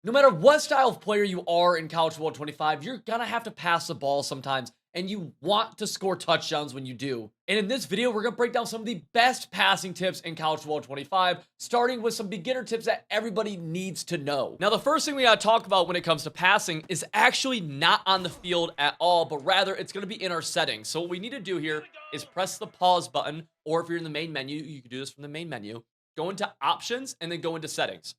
No matter what style of player you are in college football 25, you're gonna have to pass the ball sometimes, and you want to score touchdowns when you do. And in this video, we're gonna break down some of the best passing tips in college football 25, starting with some beginner tips that everybody needs to know. Now, the first thing we gotta talk about when it comes to passing is actually not on the field at all, but rather it's gonna be in our settings. So what we need to do here is press the pause button, or if you're in the main menu, you can do this from the main menu. Go into options and then go into settings.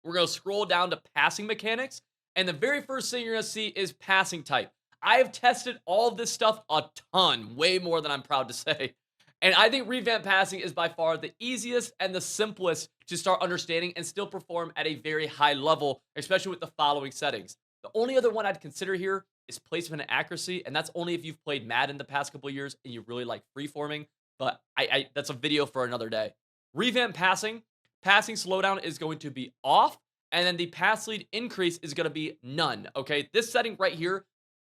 We're going to scroll down to passing mechanics. And the very first thing you're going to see is passing type. I have tested all of this stuff a ton, way more than I'm proud to say. And I think revamp passing is by far the easiest and the simplest to start understanding and still perform at a very high level, especially with the following settings. The only other one I'd consider here is placement and accuracy. And that's only if you've played Madden the past couple of years and you really like freeforming. But that's a video for another day. Revamp passing. Passing slowdown is going to be off, and then the pass lead increase is going to be none, okay? This setting right here,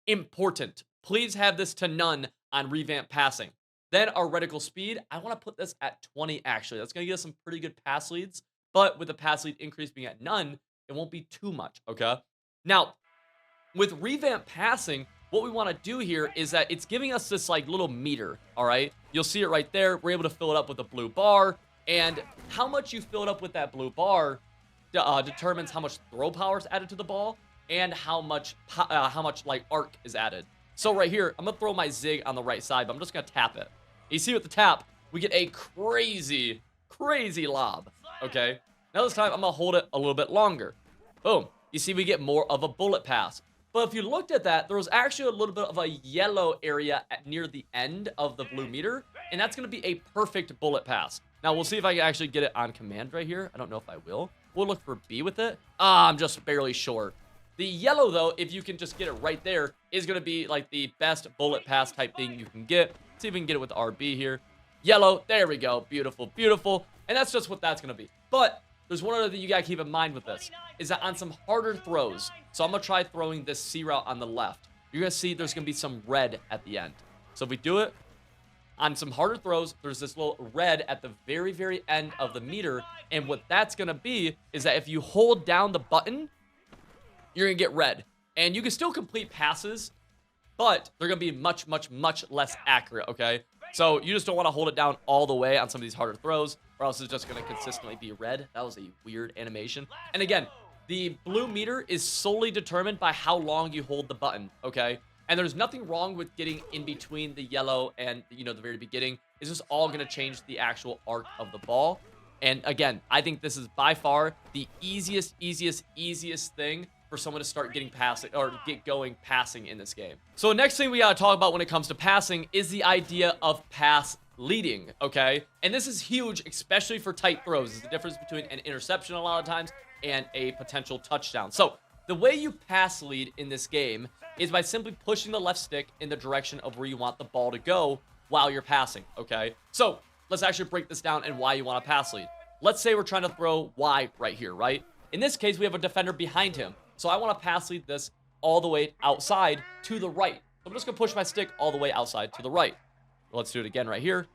important. Please have this to none on revamp passing. Then our reticle speed, I want to put this at 20 actually. That's going to give us some pretty good pass leads, but with the pass lead increase being at none, it won't be too much, okay? Now, with revamp passing, what we want to do here is that it's giving us this like little meter, all right? You'll see it right there. We're able to fill it up with a blue bar. And how much you fill it up with that blue bar determines how much throw power is added to the ball and how much like arc is added. So right here, I'm gonna throw my zig on the right side, but I'm just gonna tap it. You see with the tap, we get a crazy lob. Okay. Now this time I'm gonna hold it a little bit longer. Boom. You see we get more of a bullet pass. But if you looked at that, there was actually a little bit of a yellow area near the end of the blue meter, and that's gonna be a perfect bullet pass. Now, we'll see if I can actually get it on command right here. I don't know if I will. We'll look for B with it. I'm just barely short. The yellow, though, if you can just get it right there, is going to be like the best bullet pass type thing you can get. See if we can get it with the RB here. Yellow. There we go. Beautiful, beautiful. And that's just what that's going to be. But there's one other thing you got to keep in mind with this, is that on some harder throws, so I'm going to try throwing this C route on the left. You're going to see there's going to be some red at the end. So if we do it, on some harder throws, there's this little red at the very end of the meter. And what that's going to be is that if you hold down the button, you're going to get red. And you can still complete passes, but they're going to be much less accurate, okay? So you just don't want to hold it down all the way on some of these harder throws, or else it's just going to consistently be red. That was a weird animation. And again, the blue meter is solely determined by how long you hold the button, okay? And there's nothing wrong with getting in between the yellow and, the very beginning. It's just all going to change the actual arc of the ball. And again, I think this is by far the easiest thing for someone to start getting passing or get going passing in this game. So next thing we got to talk about when it comes to passing is the idea of pass leading, okay? And this is huge, especially for tight throws. It's the difference between an interception a lot of times and a potential touchdown. So the way you pass lead in this game is by simply pushing the left stick in the direction of where you want the ball to go while you're passing, okay? So let's actually break this down and why you want to pass lead. Let's say we're trying to throw Y right here, right? In this case, we have a defender behind him. So I want to pass lead this all the way outside to the right. So I'm just going to push my stick all the way outside to the right. Let's do it again right here.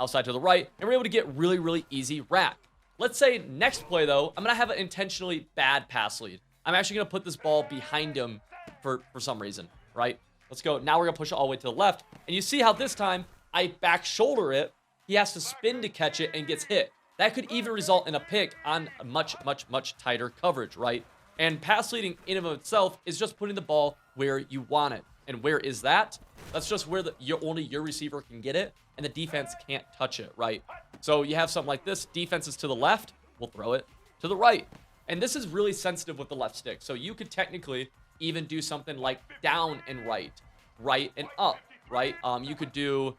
Outside to the right. And we're able to get really easy rack. Let's say next play, though, I'm going to have an intentionally bad pass lead. I'm actually going to put this ball behind him for some reason, right? Let's go. Now we're going to push it all the way to the left. And you see how this time I back shoulder it. He has to spin to catch it and gets hit. That could even result in a pick on much tighter coverage, right? And pass leading in and of itself is just putting the ball where you want it. And where is that? That's just where only your receiver can get it, and the defense can't touch it, right? So you have something like this. Defense is to the left. We'll throw it to the right. And this is really sensitive with the left stick. So you could technically even do something like down and right and up, right? You could do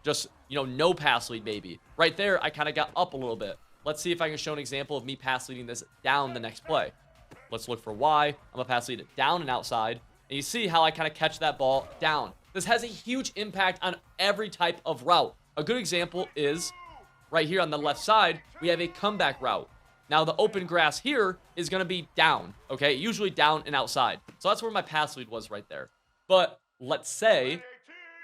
just, no pass lead maybe. Right there, I kind of got up a little bit. Let's see if I can show an example of me pass leading this down the next play. Let's look for Y. I'm going to pass lead it down and outside. And you see how I kind of catch that ball down. This has a huge impact on every type of route. A good example is right here on the left side, we have a comeback route. Now, the open grass here is going to be down, okay? Usually down and outside. So that's where my pass lead was right there. But let's say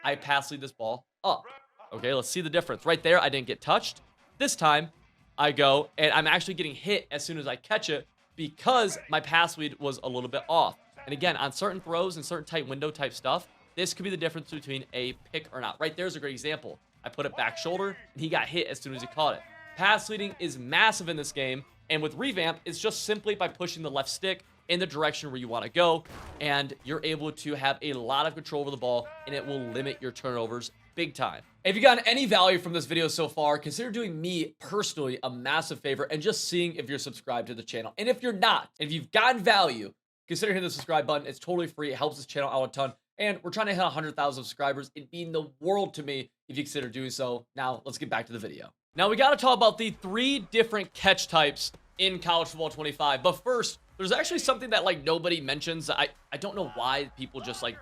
I pass lead this ball up. Okay, let's see the difference. Right there, I didn't get touched. This time, I go, and I'm actually getting hit as soon as I catch it because my pass lead was a little bit off. And again, on certain throws and certain tight window type stuff, this could be the difference between a pick or not. Right there's a great example. I put it back shoulder, and he got hit as soon as he caught it. Pass leading is massive in this game, and with Revamp, it's just simply by pushing the left stick in the direction where you want to go, and you're able to have a lot of control over the ball, and it will limit your turnovers big time. If you got any value from this video so far, consider doing me personally a massive favor and just seeing if you're subscribed to the channel. And if you're not, if you've gotten value, consider hitting the subscribe button. It's totally free. It helps this channel out a ton. And we're trying to hit 100,000 subscribers. It'd mean the world to me if you consider doing so. Now, let's get back to the video. Now, we got to talk about the 3 different catch types in College Football 25. But first, there's actually something that, like, nobody mentions. I don't know why people just, like,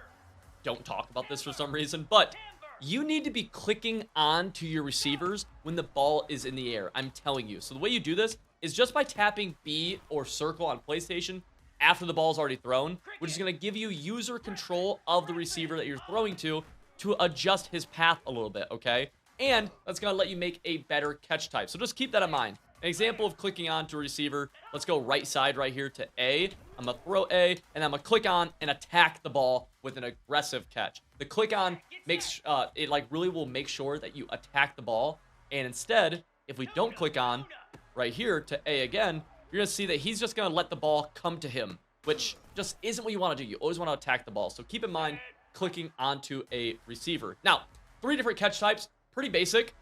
don't talk about this for some reason. But you need to be clicking on to your receivers when the ball is in the air. I'm telling you. So the way you do this is just by tapping B or circle on PlayStation after the ball is already thrown, which is going to give you user control of the receiver that you're throwing to adjust his path a little bit, okay? And that's going to let you make a better catch type. So just keep that in mind. An example of clicking on to a receiver, let's go right side right here to A. I'm going to throw A, and I'm going to click on and attack the ball with an aggressive catch. The click on makes, it like really will make sure that you attack the ball. And instead, if we don't click on right here to A again, you're going to see that he's just going to let the ball come to him, which just isn't what you want to do. You always want to attack the ball. So keep in mind clicking onto a receiver. Now, 3 different catch types, pretty basic.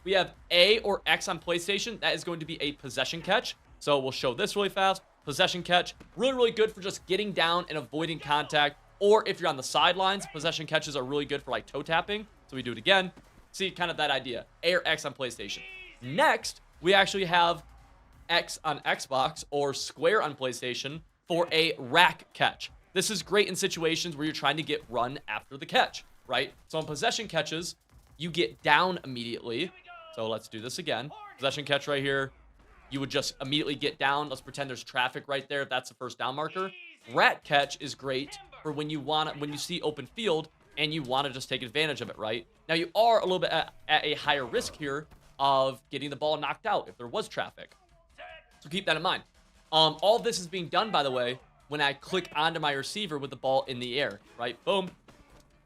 We have A or X on PlayStation. That is going to be a possession catch. So we'll show this really fast. Possession catch, really, really good for just getting down and avoiding contact. Or if you're on the sidelines, possession catches are really good for like toe tapping. So we do it again. See, kind of that idea. A or X on PlayStation. Next, we actually have X on Xbox or square on PlayStation for a rack catch. This is great in situations where you're trying to get run after the catch, right? So on possession catches, you get down immediately. So let's do this again. Possession catch right here. You would just immediately get down. Let's pretend there's traffic right there. That's the first down marker. Rack catch is great for when you see open field and you want to just take advantage of it, right? Now you are a little bit at a higher risk here of getting the ball knocked out if there was traffic. So keep that in mind. All of this is being done, by the way, when I click onto my receiver with the ball in the air, right? Boom.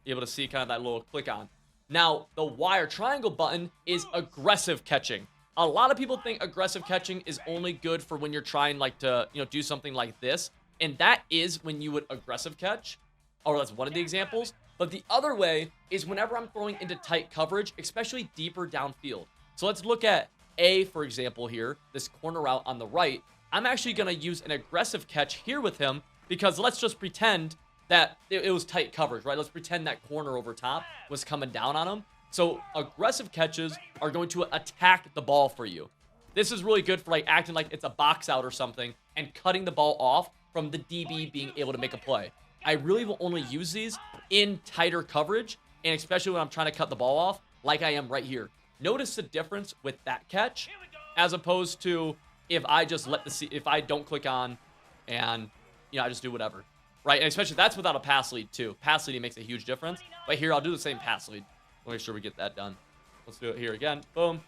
Be able to see kind of that little click on. Now, the Y or triangle button is aggressive catching. A lot of people think aggressive catching is only good for when you're trying like to, do something like this. And that is when you would aggressive catch, or that's one of the examples. But the other way is whenever I'm throwing into tight coverage, especially deeper downfield. So let's look at A, for example, here, this corner route on the right. I'm actually going to use an aggressive catch here with him because let's just pretend that it was tight coverage, right? Let's pretend that corner over top was coming down on him. So aggressive catches are going to attack the ball for you. This is really good for like acting like it's a box out or something and cutting the ball off from the DB being able to make a play. I really will only use these in tighter coverage, and especially when I'm trying to cut the ball off like I am right here. Notice the difference with that catch as opposed to if I just if I don't click on and, I just do whatever, right? And especially that's without a pass lead too. Pass leading makes a huge difference. But here, I'll do the same pass lead. We'll make sure we get that done. Let's do it here again. Boom.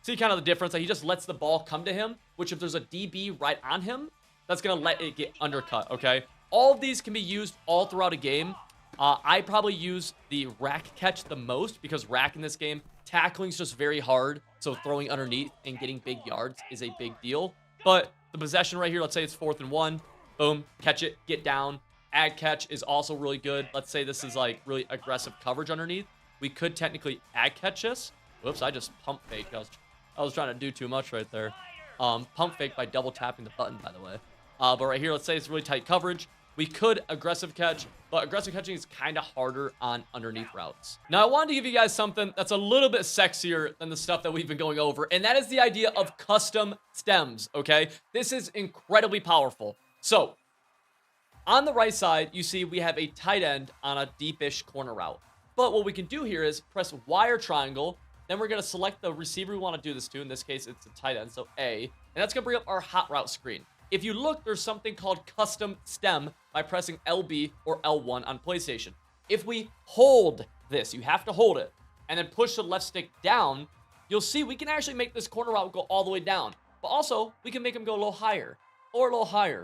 See kind of the difference that he just lets the ball come to him, which if there's a DB right on him, that's going to let it get undercut, okay? All of these can be used all throughout a game. I probably use the rack catch the most because rack in this game, tackling is just very hard. So throwing underneath and getting big yards is a big deal. But the possession right here, let's say it's 4th and 1. Boom, catch it, get down. Ag catch is also really good. Let's say this is like really aggressive coverage underneath. We could technically ag catch this. Whoops, I just pump fake. I was trying to do too much right there. Pump fake by double tapping the button, by the way. But right here, let's say it's really tight coverage. We could aggressive catch, but aggressive catching is kind of harder on underneath routes. Now, I wanted to give you guys something that's a little bit sexier than the stuff that we've been going over, and that is the idea of custom stems, okay? This is incredibly powerful. So, on the right side, you see we have a tight end on a deepish corner route. But what we can do here is press Y or triangle, then we're going to select the receiver we want to do this to. In this case, it's a tight end, so A. And that's going to bring up our hot route screen. If you look, there's something called custom stem by pressing LB or L1 on PlayStation. If we hold this, you have to hold it, and then push the left stick down, you'll see we can actually make this corner route go all the way down. But also, we can make him go a little higher. or a little higher,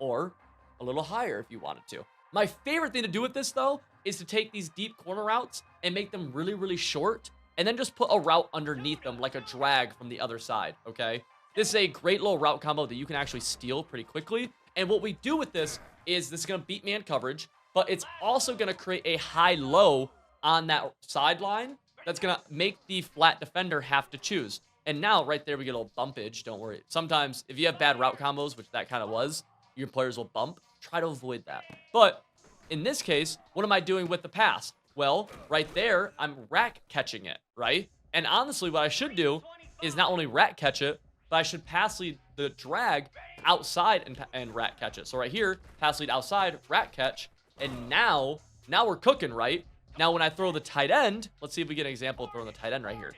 or a little higher if you wanted to. My favorite thing to do with this, though, is to take these deep corner routes and make them really, really short, and then just put a route underneath them like a drag from the other side, okay? This is a great little route combo that you can actually steal pretty quickly, and what we do with this is going to beat man coverage, but it's also going to create a high-low on that sideline that's going to make the flat defender have to choose. And now, right there, we get a little bumpage. Don't worry. Sometimes, if you have bad route combos, which that kind of was, your players will bump. Try to avoid that. But in this case, what am I doing with the pass? Well, right there, I'm rack catching it, right? And honestly, what I should do is not only rack catch it, but I should pass lead the drag outside and rack catch it. So right here, pass lead outside, rack catch, and now we're cooking, right? Now, when I throw the tight end, let's see if we get an example of throwing the tight end right here.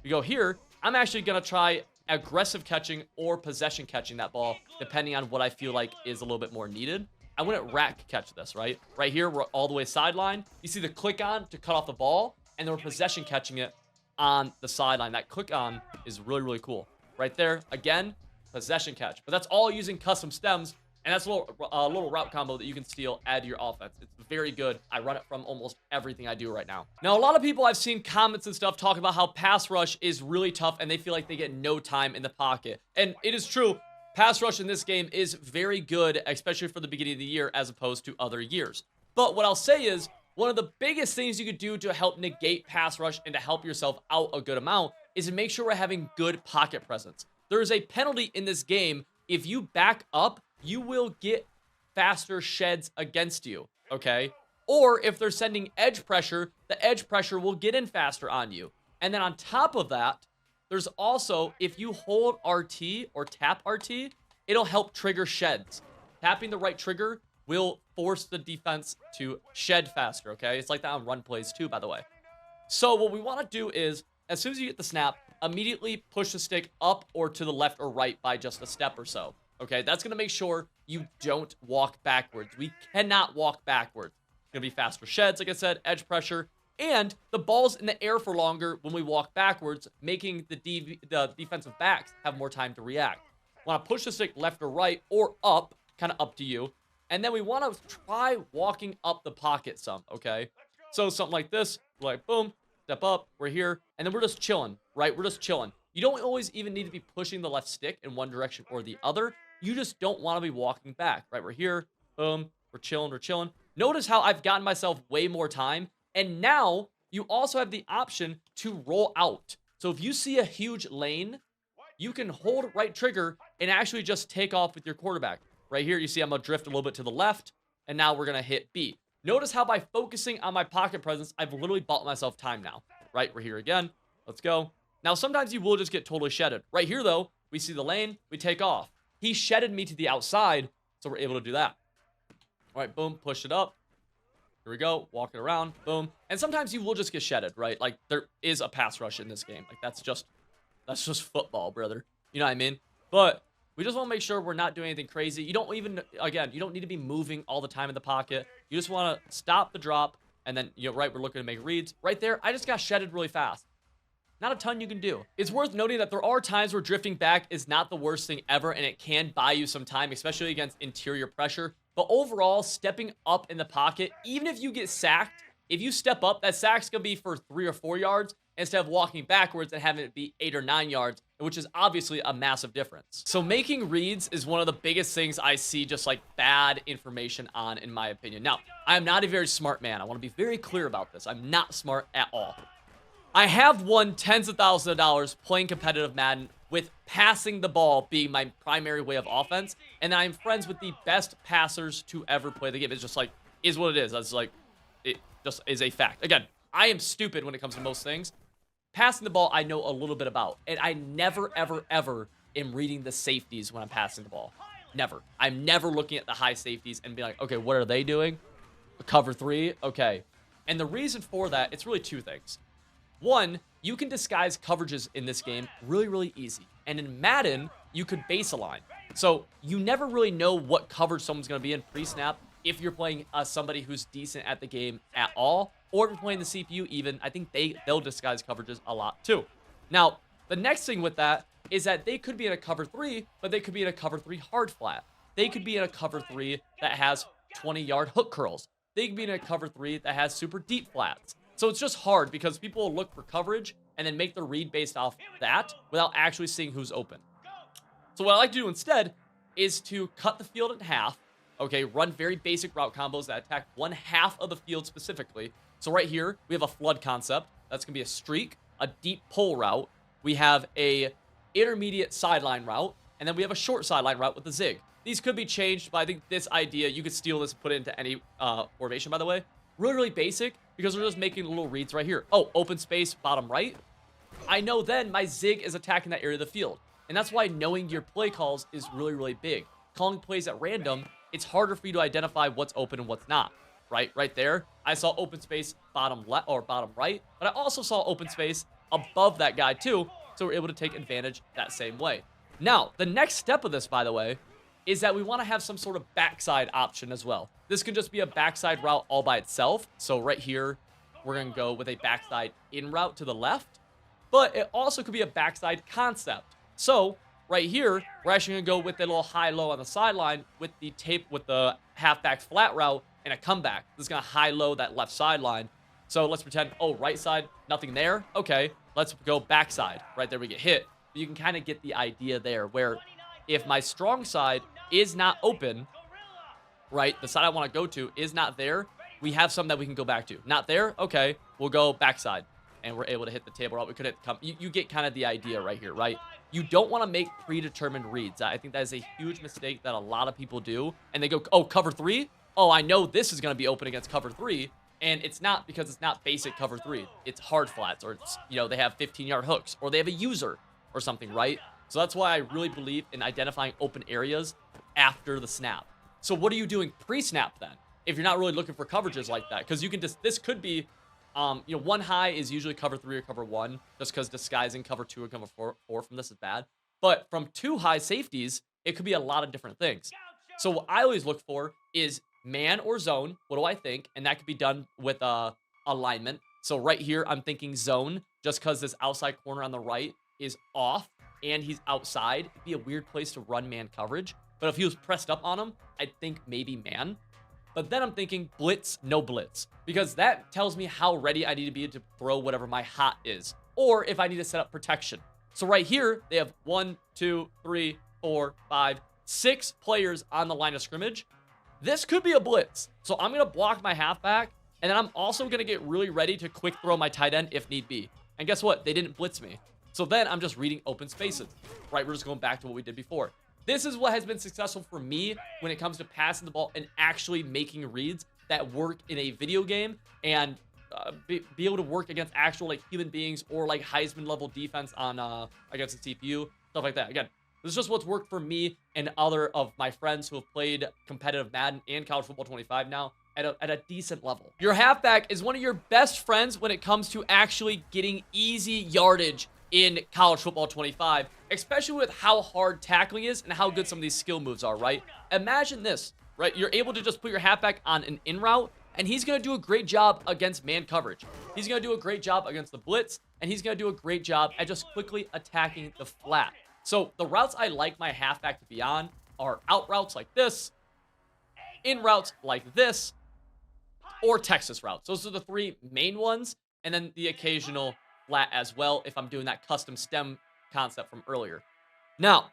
We go here. I'm actually going to try aggressive catching or possession catching that ball, depending on what I feel like is a little bit more needed. I wouldn't rack catch this, right? Right here, we're all the way sideline. You see the click on to cut off the ball, and then we're possession catching it on the sideline. That click on is really, really cool. Right there, again, possession catch. But that's all using custom stems, and that's a little route combo that you can steal, add to your offense. It's very good. I run it from almost everything I do right now. Now, a lot of people I've seen comments and stuff talk about how pass rush is really tough, and they feel like they get no time in the pocket. And it is true. Pass rush in this game is very good, especially for the beginning of the year as opposed to other years. But what I'll say is, one of the biggest things you could do to help negate pass rush and to help yourself out a good amount is to make sure we're having good pocket presence. There is a penalty in this game. If you back up, you will get faster sheds against you, okay? Or if they're sending edge pressure, the edge pressure will get in faster on you. And then on top of that, there's also, if you hold RT or tap RT, it'll help trigger sheds. Tapping the right trigger will force the defense to shed faster, okay? It's like that on run plays too, by the way. So what we want to do is, as soon as you get the snap, immediately push the stick up or to the left or right by just a step or so. Okay, that's going to make sure you don't walk backwards. We cannot walk backwards. It's going to be faster sheds, like I said, edge pressure, and the ball's in the air for longer when we walk backwards, making the defensive backs have more time to react. Want to push the stick left or right or up, kind of up to you, and then we want to try walking up the pocket some, okay? So something like this, like boom, step up, we're here, and then we're just chilling, right? We're just chilling. You don't always even need to be pushing the left stick in one direction or the other. You just don't want to be walking back, right? We're here, boom, we're chilling, we're chilling. Notice how I've gotten myself way more time, and now you also have the option to roll out. So if you see a huge lane, you can hold right trigger and actually just take off with your quarterback. Right here, you see I'm going to drift a little bit to the left, and now we're going to hit B. Notice how by focusing on my pocket presence, I've literally bought myself time now, right? We're here again. Let's go. Now, sometimes you will just get totally shedded. Right here, though, we see the lane, we take off. He shedded me to the outside, so we're able to do that. All right, boom, push it up. Here we go, walking around, boom. And sometimes you will just get shedded, right? Like, there is a pass rush in this game. Like, that's just football, brother. You know what I mean? But we just want to make sure we're not doing anything crazy. You don't even, again, you don't need to be moving all the time in the pocket. You just want to stop the drop, and then, you know, right, we're looking to make reads. Right there, I just got shedded really fast. Not a ton you can do. It's worth noting that there are times where drifting back is not the worst thing ever, and it can buy you some time, especially against interior pressure. But overall, stepping up in the pocket, even if you get sacked, if you step up, that sack's going to be for 3 or 4 yards instead of walking backwards and having it be 8 or 9 yards, which is obviously a massive difference. So making reads is one of the biggest things I see just like bad information on, in my opinion. Now, I'm not a very smart man. I want to be very clear about this. I'm not smart at all. I have won tens of thousands of dollars playing competitive Madden with passing the ball being my primary way of offense, and I'm friends with the best passers to ever play the game. It's just like, is what it is. That's like, it just is a fact. Again, I am stupid when it comes to most things. Passing the ball, I know a little bit about, and I never, ever, ever am reading the safeties when I'm passing the ball. Never. I'm never looking at the high safeties and being like, okay, what are they doing? Cover 3? Okay. And the reason for that, it's really 2 things. One, you can disguise coverages in this game really, really easy. And in Madden, you could base align. So you never really know what coverage someone's going to be in pre-snap if you're playing somebody who's decent at the game at all. Or if you're playing the CPU even, I think they'll disguise coverages a lot too. Now, the next thing with that is that they could be in a cover 3, but they could be in a cover 3 hard flat. They could be in a cover 3 that has 20-yard hook curls. They could be in a cover 3 that has super deep flats. So it's just hard because people will look for coverage and then make the read based off that without actually seeing who's open. So what I like to do instead is to cut the field in half. Okay, run very basic route combos that attack one half of the field specifically. So right here, we have a flood concept. That's going to be a streak, a deep pull route. We have a intermediate sideline route, and then we have a short sideline route with the zig. These could be changed, but I think this idea, you could steal this and put it into any formation, by the way. Really, really basic, because we're just making little reads right here. Oh, open space, bottom right. I know then my zig is attacking that area of the field. And that's why knowing your play calls is really, really big. Calling plays at random, it's harder for you to identify what's open and what's not. Right there, I saw open space bottom left or bottom right, but I also saw open space above that guy too, so we're able to take advantage that same way. Now, the next step of this, by the way, is that we want to have some sort of backside option as well. This can just be a backside route all by itself. So right here, we're going to go with a backside in route to the left, but it also could be a backside concept. So right here, we're actually going to go with a little high-low on the sideline with the halfback flat route and a comeback. This is going to high-low that left sideline. So let's pretend, oh, right side, nothing there. Okay, let's go backside. Right there, we get hit. But you can kind of get the idea there where if my strong side is not open, right, the side I want to go to is not there, we have something that we can go back to. Not there? Okay, we'll go backside. And we're able to hit the table route. We could hit you get kind of the idea right here, right? You don't want to make predetermined reads. I think that is a huge mistake that a lot of people do. And they go, oh, cover 3? Oh, I know this is going to be open against cover 3. And it's not, because it's not basic cover 3. It's hard flats, or it's, they have 15-yard hooks, or they have a user or something, right? So that's why I really believe in identifying open areas after the snap. So what are you doing pre-snap then, if you're not really looking for coverages like that? Because you can just, this could be, one high is usually cover 3 or cover 1, just because disguising cover 2 or cover 4 from this is bad. But from 2 high safeties, it could be a lot of different things. So what I always look for is man or zone. What do I think? And that could be done with alignment. So right here, I'm thinking zone, just because this outside corner on the right is off and he's outside. It'd be a weird place to run man coverage. But if he was pressed up on him, I'd think maybe man. But then I'm thinking blitz, no blitz, because that tells me how ready I need to be to throw whatever my hot is, or if I need to set up protection. So right here, they have 1, 2, 3, 4, 5, 6 players on the line of scrimmage. This could be a blitz. So I'm going to block my halfback, and then I'm also going to get really ready to quick throw my tight end if need be. And guess what? They didn't blitz me. So then I'm just reading open spaces, right? We're just going back to what we did before. This is what has been successful for me when it comes to passing the ball and actually making reads that work in a video game and be able to work against actual like human beings or like Heisman level defense on against the CPU, stuff like that. Again, this is just what's worked for me and other of my friends who have played competitive Madden and College Football 25 now at a decent level. Your halfback is one of your best friends when it comes to actually getting easy yardage in College Football 25, especially with how hard tackling is and how good some of these skill moves are, right? Imagine this, right? You're able to just put your halfback on an in route, and he's going to do a great job against man coverage. He's going to do a great job against the blitz, and he's going to do a great job at just quickly attacking the flat. So the routes I like my halfback to be on are out routes like this, in routes like this, or Texas routes. Those are the 3 main ones, and then the occasional flat as well if I'm doing that custom stem concept from earlier. Now,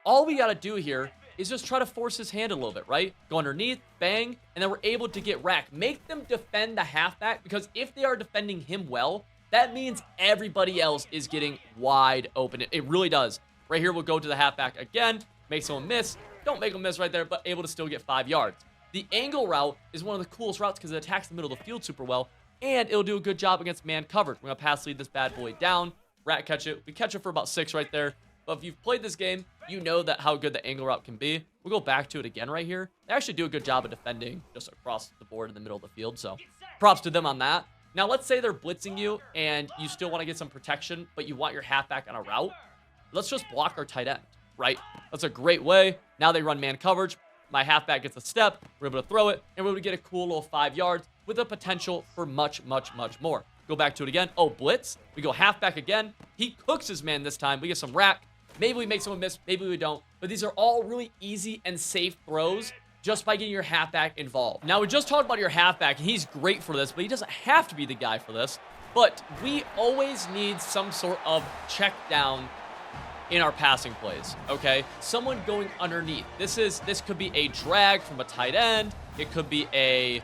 all we got to do here is just try to force his hand a little bit, right? Go underneath, bang, and then we're able to get racked. Make them defend the halfback, because if they are defending him well, that means everybody else is getting wide open. It really does. Right here, we'll go to the halfback again, make someone miss. Don't make them miss right there, but able to still get 5 yards. The angle route is one of the coolest routes because it attacks the middle of the field super well, and it'll do a good job against man coverage. We're going to pass lead this bad boy down, rat catch it. We catch it for about 6 right there. But if you've played this game, you know that how good the angle route can be. We'll go back to it again right here. They actually do a good job of defending just across the board in the middle of the field, so props to them on that. Now, let's say they're blitzing you, and you still want to get some protection, but you want your halfback on a route. Let's just block our tight end, right? That's a great way. Now they run man coverage. My halfback gets a step. We're able to throw it, and we're able to get a cool little 5 yards with the potential for much, much, much more. Go back to it again. Oh, blitz. We go halfback again. He cooks his man this time. We get some rack. Maybe we make someone miss, maybe we don't. But these are all really easy and safe throws just by getting your halfback involved. Now, we just talked about your halfback, and he's great for this, but he doesn't have to be the guy for this. But we always need some sort of check down in our passing plays, okay? Someone going underneath. This could be a drag from a tight end. It could be a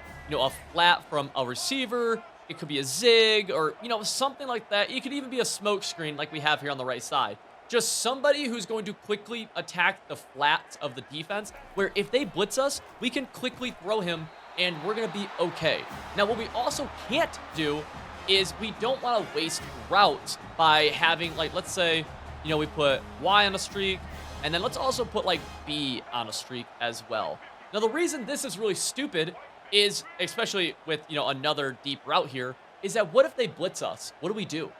flat from a receiver. It could be a zig or, something like that. It could even be a smoke screen like we have here on the right side. Just somebody who's going to quickly attack the flats of the defense, where if they blitz us, we can quickly throw him and we're going to be okay. Now, what we also can't do is we don't want to waste routes by having, like, let's say, we put Y on a streak, and then let's also put, like, B on a streak as well. Now, the reason this is really stupid is, especially with, another deep route here, is that what if they blitz us? What do?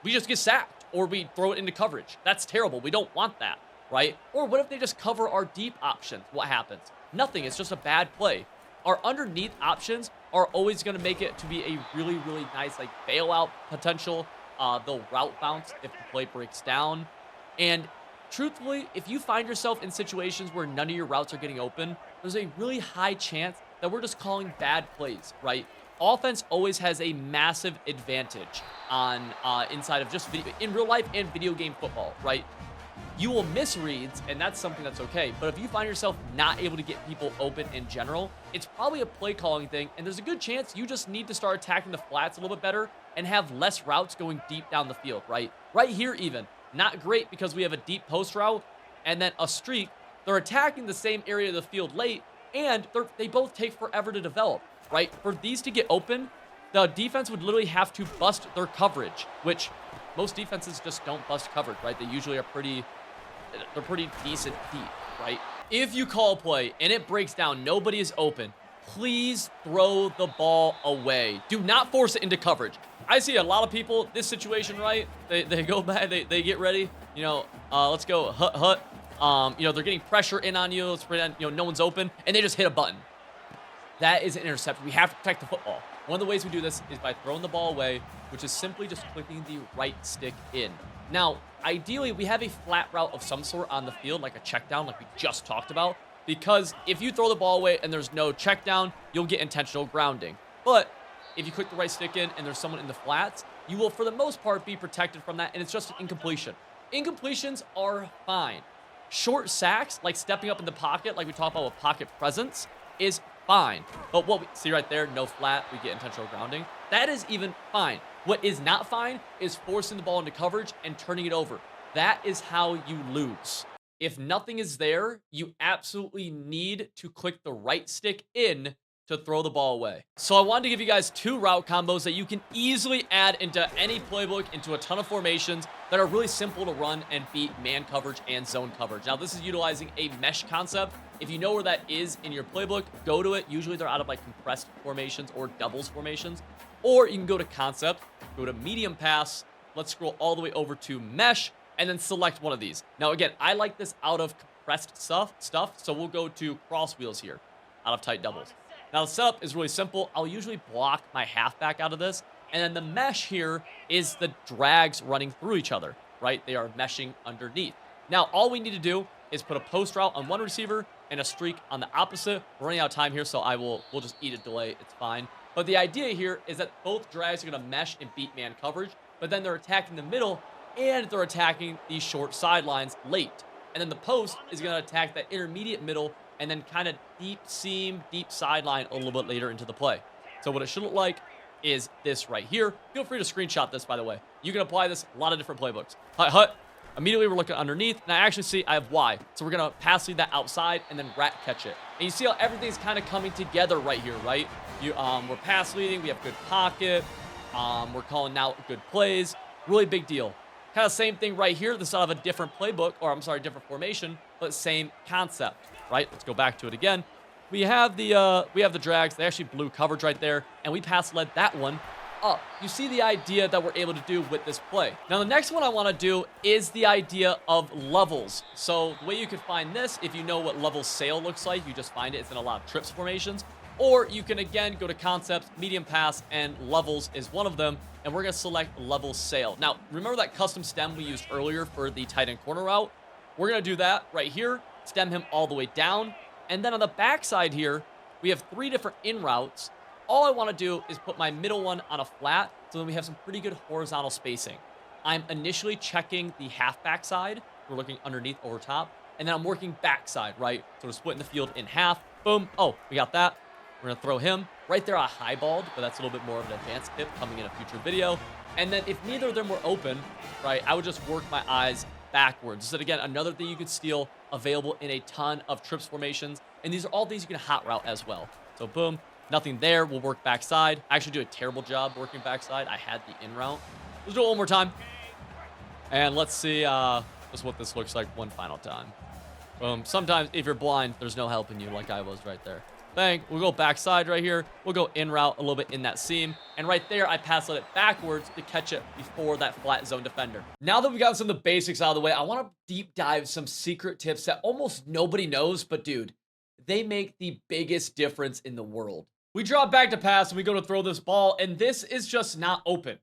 We just get sacked, or we throw it into coverage. That's terrible. We don't want that, right? Or what if they just cover our deep options? What happens? Nothing. It's just a bad play. Our underneath options are always going to make it to be a really, really nice, like, bailout potential. They'll route bounce if the play breaks down. And truthfully, if you find yourself in situations where none of your routes are getting open, there's a really high chance that we're just calling bad plays, right? Offense always has a massive advantage on inside of just in real life and video game football, right? You will miss reads, and that's something that's okay. But if you find yourself not able to get people open in general, it's probably a play calling thing, and there's a good chance you just need to start attacking the flats a little bit better and have less routes going deep down the field, right? Right here even, not great because we have a deep post route and then a streak. They're attacking the same area of the field late, and they both take forever to develop, right? For these to get open, the defense would literally have to bust their coverage, which most defenses just don't bust coverage, right? They usually are pretty decent deep, right? If you call a play and it breaks down, nobody is open, please throw the ball away. Do not force it into coverage. I see a lot of people, this situation, right? They go back, they get ready, let's go hut. They're getting pressure in on you, let's pretend, no one's open, and they just hit a button. That is an interception. We have to protect the football. One of the ways we do this is by throwing the ball away, which is simply just clicking the right stick in. Now, ideally, we have a flat route of some sort on the field, like a check down, like we just talked about, because if you throw the ball away and there's no check down, you'll get intentional grounding. But if you click the right stick in and there's someone in the flats, you will, for the most part, be protected from that, and it's just an incompletion. Incompletions are fine. Short sacks, like stepping up in the pocket, like we talked about with pocket presence, is fine. But what we see right there, no flat, we get intentional grounding. That is even fine. What is not fine is forcing the ball into coverage and turning it over. That is how you lose. If nothing is there, you absolutely need to click the right stick in to throw the ball away. So I wanted to give you guys 2 route combos that you can easily add into any playbook, into a ton of formations that are really simple to run and beat man coverage and zone coverage. Now, this is utilizing a mesh concept. If you know where that is in your playbook, go to it. Usually they're out of like compressed formations or doubles formations. Or you can go to concept, go to medium pass. Let's scroll all the way over to mesh and then select one of these. Now, again, I like this out of compressed stuff, so we'll go to cross wheels here, out of tight doubles. Now, the setup is really simple. I'll usually block my halfback out of this. And then the mesh here is the drags running through each other, right? They are meshing underneath. Now, all we need to do is put a post route on one receiver and a streak on the opposite. We're running out of time here, so we'll just eat a delay. It's fine. But the idea here is that both drags are going to mesh and beat man coverage, but then they're attacking the middle and they're attacking these short sidelines late. And then the post is going to attack that intermediate middle and then kind of deep seam, deep sideline a little bit later into the play. So what it should look like is this right here. Feel free to screenshot this, by the way. You can apply this a lot of different playbooks. Hut. Immediately we're looking underneath, and I actually see I have Y. So we're going to pass lead that outside and then rat catch it. And you see how everything's kind of coming together right here, right? We're pass leading, we have good pocket, we're calling out good plays. Really big deal. Kind of same thing right here. This is out of a different playbook, or I'm sorry, different formation, but same concept, right? Let's go back to it again. We have the drags. They actually blew coverage right there, and we pass led that one up. You see the idea that we're able to do with this play. Now, the next one I want to do is the idea of levels. So the way you can find this, if you know what level sail looks like, you just find it. It's in a lot of trips formations. Or you can, again, go to concepts, medium pass, and levels is one of them. And we're going to select level sail. Now, remember that custom stem we used earlier for the tight end corner route? We're going to do that right here, stem him all the way down. And then on the backside here, we have 3 different in routes. All I want to do is put my middle one on a flat, so then we have some pretty good horizontal spacing. I'm initially checking the halfback side. We're looking underneath, over top. And then I'm working backside, right? So we're splitting the field in half. Boom. Oh, we got that. We're going to throw him. Right there, I highballed, but that's a little bit more of an advanced tip coming in a future video. And then if neither of them were open, right, I would just work my eyes backwards. This is, again, another thing you could steal, available in a ton of trips formations. And these are all things you can hot route as well. So boom. Nothing there. We'll work backside. I actually do a terrible job working backside. I had the in route. Let's do it one more time. And let's see just what this looks like one final time. Boom. Sometimes if you're blind, there's no helping you like I was right there. Bang. We'll go backside right here. We'll go in route a little bit in that seam. And right there, I pass it backwards to catch it before that flat zone defender. Now that we got some of the basics out of the way, I want to deep dive some secret tips that almost nobody knows, but dude, they make the biggest difference in the world. We drop back to pass and we go to throw this ball, and this is just not open,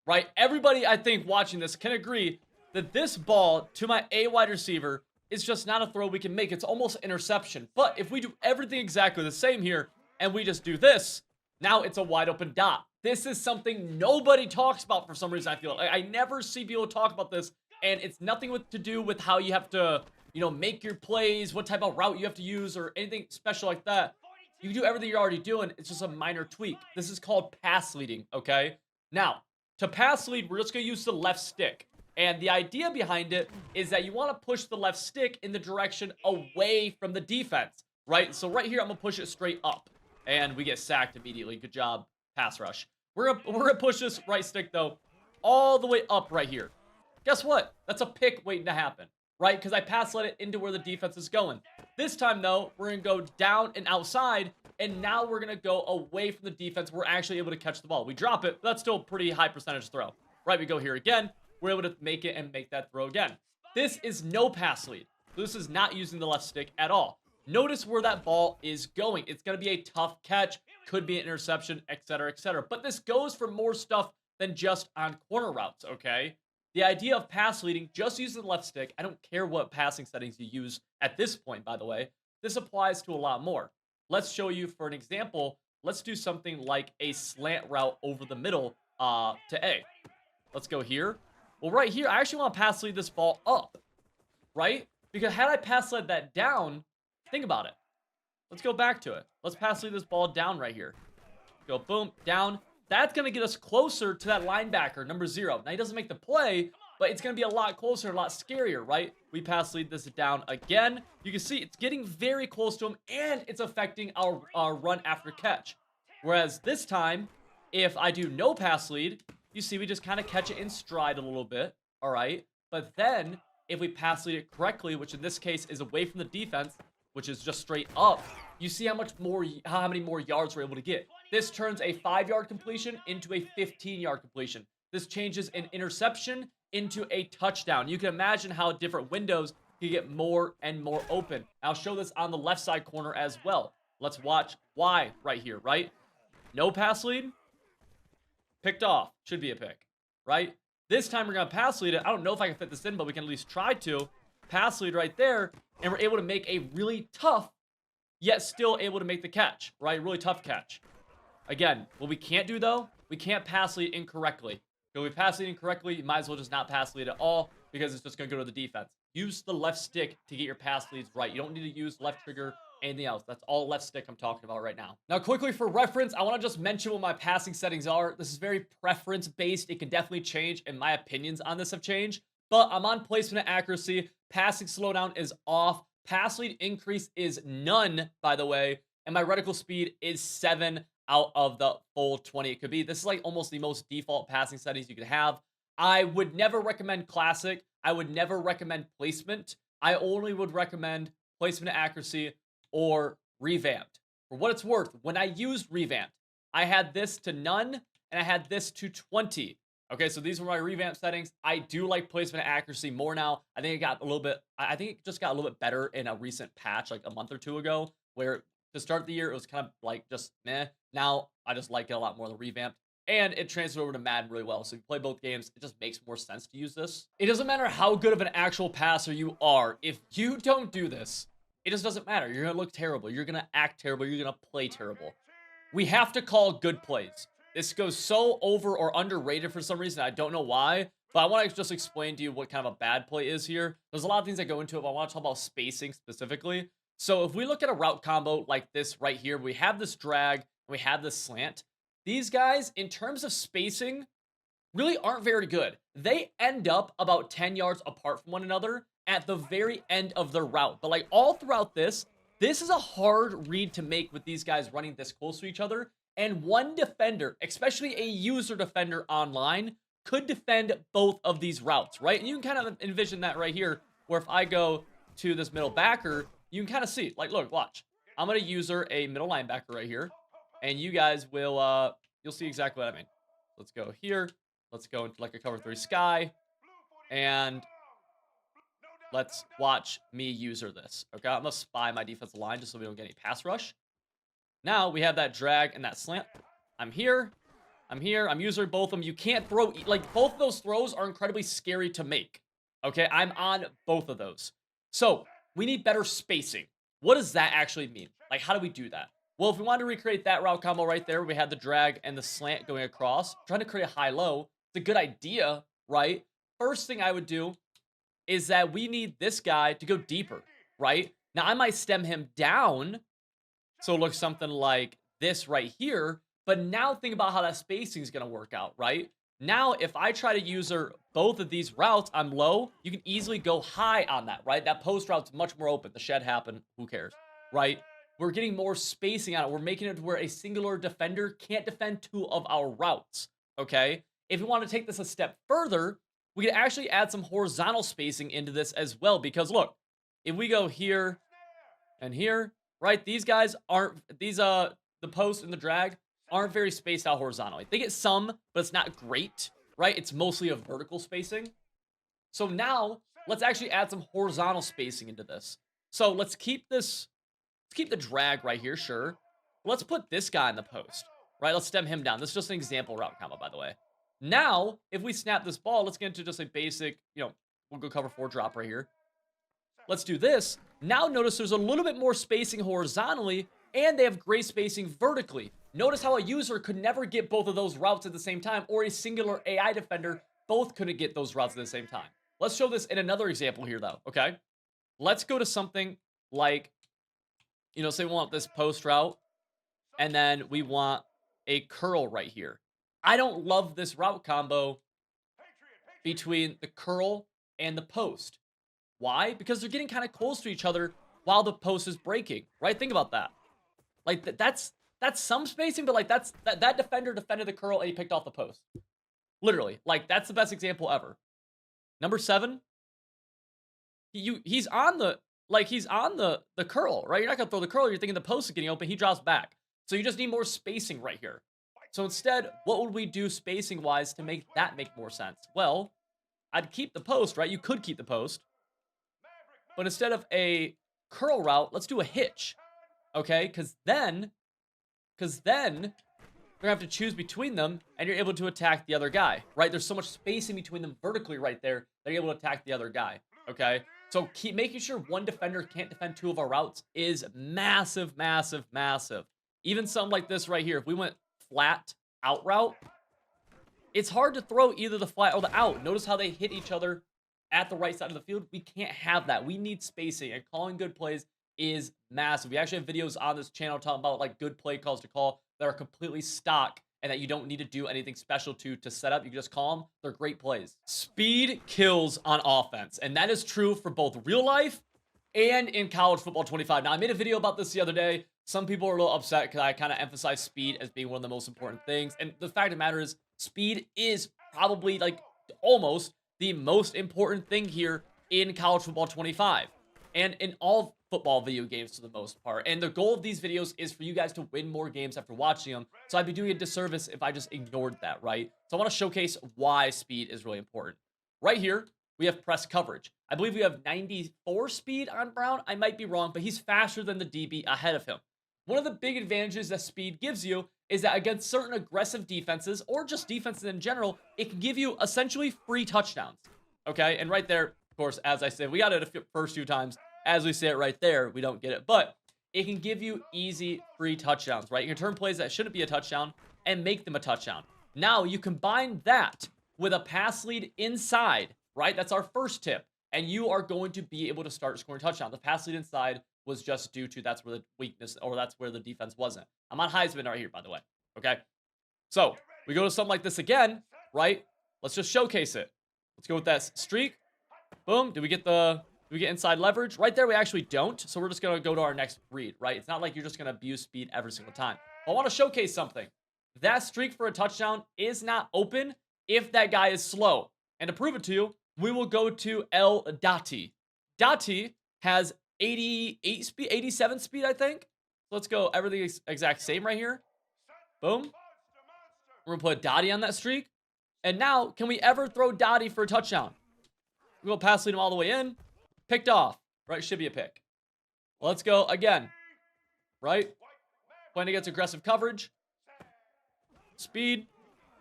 right? Everybody, I think, watching this can agree that this ball to my A wide receiver is just not a throw we can make. It's almost interception. But if we do everything exactly the same here and we just do this, now it's a wide open dot. This is something nobody talks about for some reason, I feel. I never see people talk about this, and it's nothing to do with how you have to, you know, make your plays, what type of route you have to use, or anything special like that. You do everything you're already doing. It's just a minor tweak. This is called pass leading, okay? Now, to pass lead, we're just going to use the left stick. And the idea behind it is that you want to push the left stick in the direction away from the defense, right? So right here, I'm going to push it straight up. And we get sacked immediately. Good job, pass rush. We're gonna push this right stick, though, all the way up right here. Guess what? That's a pick waiting to happen, right? Because I pass led it into where the defense is going. This time, though, we're going to go down and outside, and now we're going to go away from the defense. We're actually able to catch the ball. We drop it, but that's still a pretty high percentage throw. Right, we go here again. We're able to make it and make that throw again. This is no pass lead. This is not using the left stick at all. Notice where that ball is going. It's going to be a tough catch, could be an interception, etc., etc. But this goes for more stuff than just on corner routes, okay? The idea of pass leading, just using the left stick, I don't care what passing settings you use at this point, by the way. This applies to a lot more. Let's show you for an example. Let's do something like a slant route over the middle to A. Let's go here. Well, right here, I actually want to pass lead this ball up, right? Because had I pass led that down, think about it. Let's go back to it. Let's pass lead this ball down right here. Go boom, down. That's going to get us closer to that linebacker, number 0. Now, he doesn't make the play, but it's going to be a lot closer, a lot scarier, right? We pass lead this down again. You can see it's getting very close to him, and it's affecting our run after catch. Whereas this time, if I do no pass lead, you see we just kind of catch it in stride a little bit, all right? But then, if we pass lead it correctly, which in this case is away from the defense, which is just straight up, you see how many more yards we're able to get. This turns a 5-yard completion into a 15-yard completion. This changes an interception into a touchdown. You can imagine how different windows can get more and more open. I'll show this on the left side corner as well. Let's watch why right here, right? No pass lead. Picked off. Should be a pick, right? This time we're going to pass lead it. I don't know if I can fit this in, but we can at least try to. Pass lead right there, and we're able to make a really tough, yet still able to make the catch, right? Really tough catch. Again, what we can't do, though, we can't pass lead incorrectly. If we pass lead incorrectly, you might as well just not pass lead at all because it's just going to go to the defense. Use the left stick to get your pass leads right. You don't need to use left trigger, anything else. That's all left stick I'm talking about right now. Now, quickly for reference, I want to just mention what my passing settings are. This is very preference-based. It can definitely change, and my opinions on this have changed. But I'm on placement and accuracy. Passing slowdown is off. Pass lead increase is none, by the way. And my reticle speed is 7 out of the full 20 it could be. This is like almost the most default passing settings you could have. I would never recommend classic. I would never recommend placement. I only would recommend placement and accuracy or revamped. For what it's worth, when I used revamped, I had this to none and I had this to 20. Okay, so these were my revamp settings. I do like placement and accuracy more now. I think it got a little bit, I think it just got a little bit better in a recent patch, like a month or two ago, where To start the year, it was kind of like just meh. Now I just like it a lot more than revamped. And it transferred over to Madden really well. So if you play both games, it just makes more sense to use this. It doesn't matter how good of an actual passer you are. If you don't do this, it just doesn't matter. You're going to look terrible. You're going to act terrible. You're going to play terrible. We have to call good plays. This goes so over or underrated for some reason. I don't know why. But I want to just explain to you what kind of a bad play is here. There's a lot of things that go into it, but I want to talk about spacing specifically. So if we look at a route combo like this right here, we have this drag, we have this slant. These guys, in terms of spacing, really aren't very good. They end up about 10 yards apart from one another at the very end of their route. But like all throughout this is a hard read to make with these guys running this close to each other. And one defender, especially a user defender online, could defend both of these routes, right? And you can kind of envision that right here, where if I go to this middle backer, you can kind of see, like, look, watch. I'm going to user a middle linebacker right here. And you guys will, you'll see exactly what I mean. Let's go here. Let's go into like a cover 3 sky. And let's watch me user this. Okay, I'm going to spy my defensive line just so we don't get any pass rush. Now we have that drag and that slant. I'm here. I'm using both of them. You can't throw, like, both of those throws are incredibly scary to make. Okay, I'm on both of those. So we need better spacing. What does that actually mean? Like, how do we do that? Well, if we want to recreate that route combo right there, we had the drag and the slant going across, trying to create a high-low. It's a good idea, right? First thing I would do is that we need this guy to go deeper, right? Now, I might stem him down, so it looks something like this right here, but now think about how that spacing is going to work out, right? Now, if I try to user both of these routes, I'm low, you can easily go high on that, right? That post route's much more open. The shed happened, who cares, right? We're getting more spacing on it. We're making it to where a singular defender can't defend 2 of our routes, okay? If we want to take this a step further, we can actually add some horizontal spacing into this as well, because look, if we go here and here, right, these guys aren't, the post and the drag aren't very spaced out horizontally. They get some, but it's not great, right? It's mostly a vertical spacing. So now, let's actually add some horizontal spacing into this. So let's keep this, let's keep the drag right here, sure. Let's put this guy in the post, right? Let's stem him down. This is just an example route combo, by the way. Now, if we snap this ball, let's get into just a basic, we'll go cover 4 drop right here. Let's do this. Now notice there's a little bit more spacing horizontally, and they have great spacing vertically. Notice how a user could never get both of those routes at the same time, or a singular AI defender both couldn't get those routes at the same time. Let's show this in another example here, though, okay? Let's go to something like, say we want this post route, and then we want a curl right here. I don't love this route combo between the curl and the post. Why? Because they're getting kind of close to each other while the post is breaking, right? Think about that. Like, that's some spacing, but like that defender defended the curl and he picked off the post. Literally, like, that's the best example ever. Number 7, he's on the curl, right? You're not gonna throw the curl. You're thinking the post is getting open. He drops back, so you just need more spacing right here. So instead, what would we do spacing wise to make that make more sense? Well, I'd keep the post, right? You could keep the post, but instead of a curl route, let's do a hitch, okay? Because then you're gonna have to choose between them, and you're able to attack the other guy, right? There's so much spacing between them vertically right there that you're able to attack the other guy, okay? So keep making sure one defender can't defend 2 of our routes is massive, massive, massive. Even something like this right here, if we went flat out route, it's hard to throw either the flat or the out. Notice how they hit each other at the right side of the field. We can't have that. We need spacing, and calling good plays is massive. We actually have videos on this channel talking about like good play calls to call that are completely stock and that you don't need to do anything special to set up. You can just call them. They're great plays. Speed kills on offense, and that is true for both real life and in college football 25. Now, I made a video about this the other day. Some people are a little upset because I kind of emphasize speed as being one of the most important things. And the fact of the matter is, speed is probably like almost the most important thing here in college football 25 and in all football video games for the most part. And the goal of these videos is for you guys to win more games after watching them. So I'd be doing a disservice if I just ignored that, right? So I want to showcase why speed is really important. Right here, we have press coverage. I believe we have 94 speed on Brown. I might be wrong, but he's faster than the DB ahead of him. One of the big advantages that speed gives you is that against certain aggressive defenses or just defenses in general, it can give you essentially free touchdowns. Okay, and right there, of course, as I said, we got it the first few times. As we say it right there, we don't get it, but it can give you easy free touchdowns, right? You can turn plays that shouldn't be a touchdown and make them a touchdown. Now you combine that with a pass lead inside, right? That's our first tip. And you are going to be able to start scoring touchdowns. The pass lead inside was just due to that's where the weakness, or that's where the defense wasn't. I'm on Heisman right here, by the way. Okay. So we go to something like this again, right? Let's just showcase it. Let's go with that streak. Boom. Do we get inside leverage? Right there, we actually don't. So we're just going to go to our next read, right? It's not like you're just going to abuse speed every single time. I want to showcase something. That streak for a touchdown is not open if that guy is slow. And to prove it to you, we will go to El Dati. Dati has 88 speed, 87 speed, I think. So let's go everything is exact same right here. Boom. We're going to put Dottie on that streak. And now, can we ever throw Dottie for a touchdown? We'll pass lead him all the way in. Picked off. Right, should be a pick. Let's go again. Right? Playing against aggressive coverage. Speed.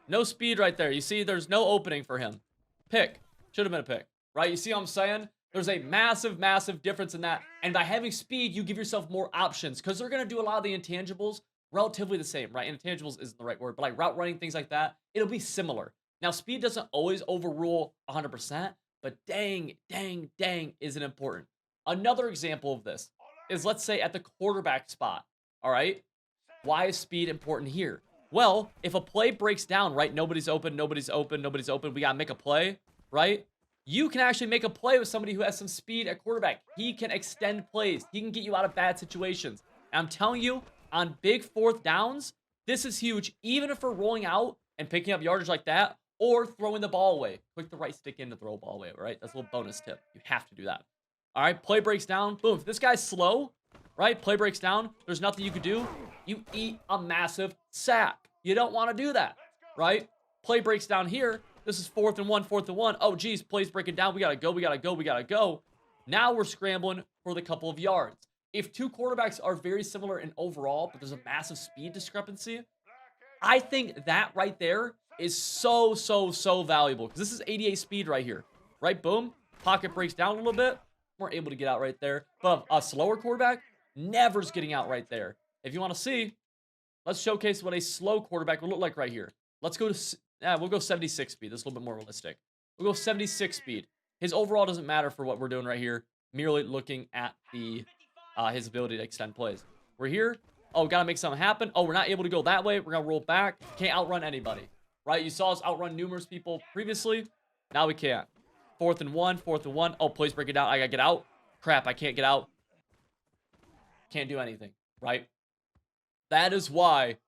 No speed right there. You see, there's no opening for him. Pick. Should have been a pick. Right? You see what I'm saying? There's a massive, massive difference in that. And by having speed, you give yourself more options because they're going to do a lot of the intangibles relatively the same, right? Intangibles isn't the right word, but like route running, things like that, it'll be similar. Now, speed doesn't always overrule 100%, but dang isn't important. Another example of this is, let's say, at the quarterback spot, all right? Why is speed important here? Well, if a play breaks down, right, nobody's open, we gotta make a play, right? You can actually make a play with somebody who has some speed at quarterback. He can extend plays. He can get you out of bad situations. And I'm telling you, on big fourth downs, this is huge, even if we're rolling out and picking up yardage like that, or throwing the ball away. Click the right stick in to throw a ball away, right? That's a little bonus tip. You have to do that. All right, play breaks down. Boom. If this guy's slow, right? Play breaks down. There's nothing you could do. You eat a massive sack. You don't want to do that, right? Play breaks down here. This is 4th and 1. Oh, geez, plays breaking down. We got to go. Now we're scrambling for the couple of yards. If two quarterbacks are very similar in overall, but there's a massive speed discrepancy, I think that right there is so valuable. Because this is 88 speed right here, right? Boom. Pocket breaks down a little bit. We're able to get out right there. But a slower quarterback never's getting out right there. If you want to see, let's showcase what a slow quarterback will look like right here. Let's go to, we'll go 76 speed. This is a little bit more realistic. We'll go 76 speed. His overall doesn't matter for what we're doing right here. Merely looking at the his ability to extend plays. We're here. Oh, got to make something happen. Oh, we're not able to go that way. We're going to roll back. Can't outrun anybody, right? You saw us outrun numerous people previously. Now we can't. 4th and 1. Oh, plays break it down. I got to get out. Crap, I can't get out. Can't do anything, right? That is why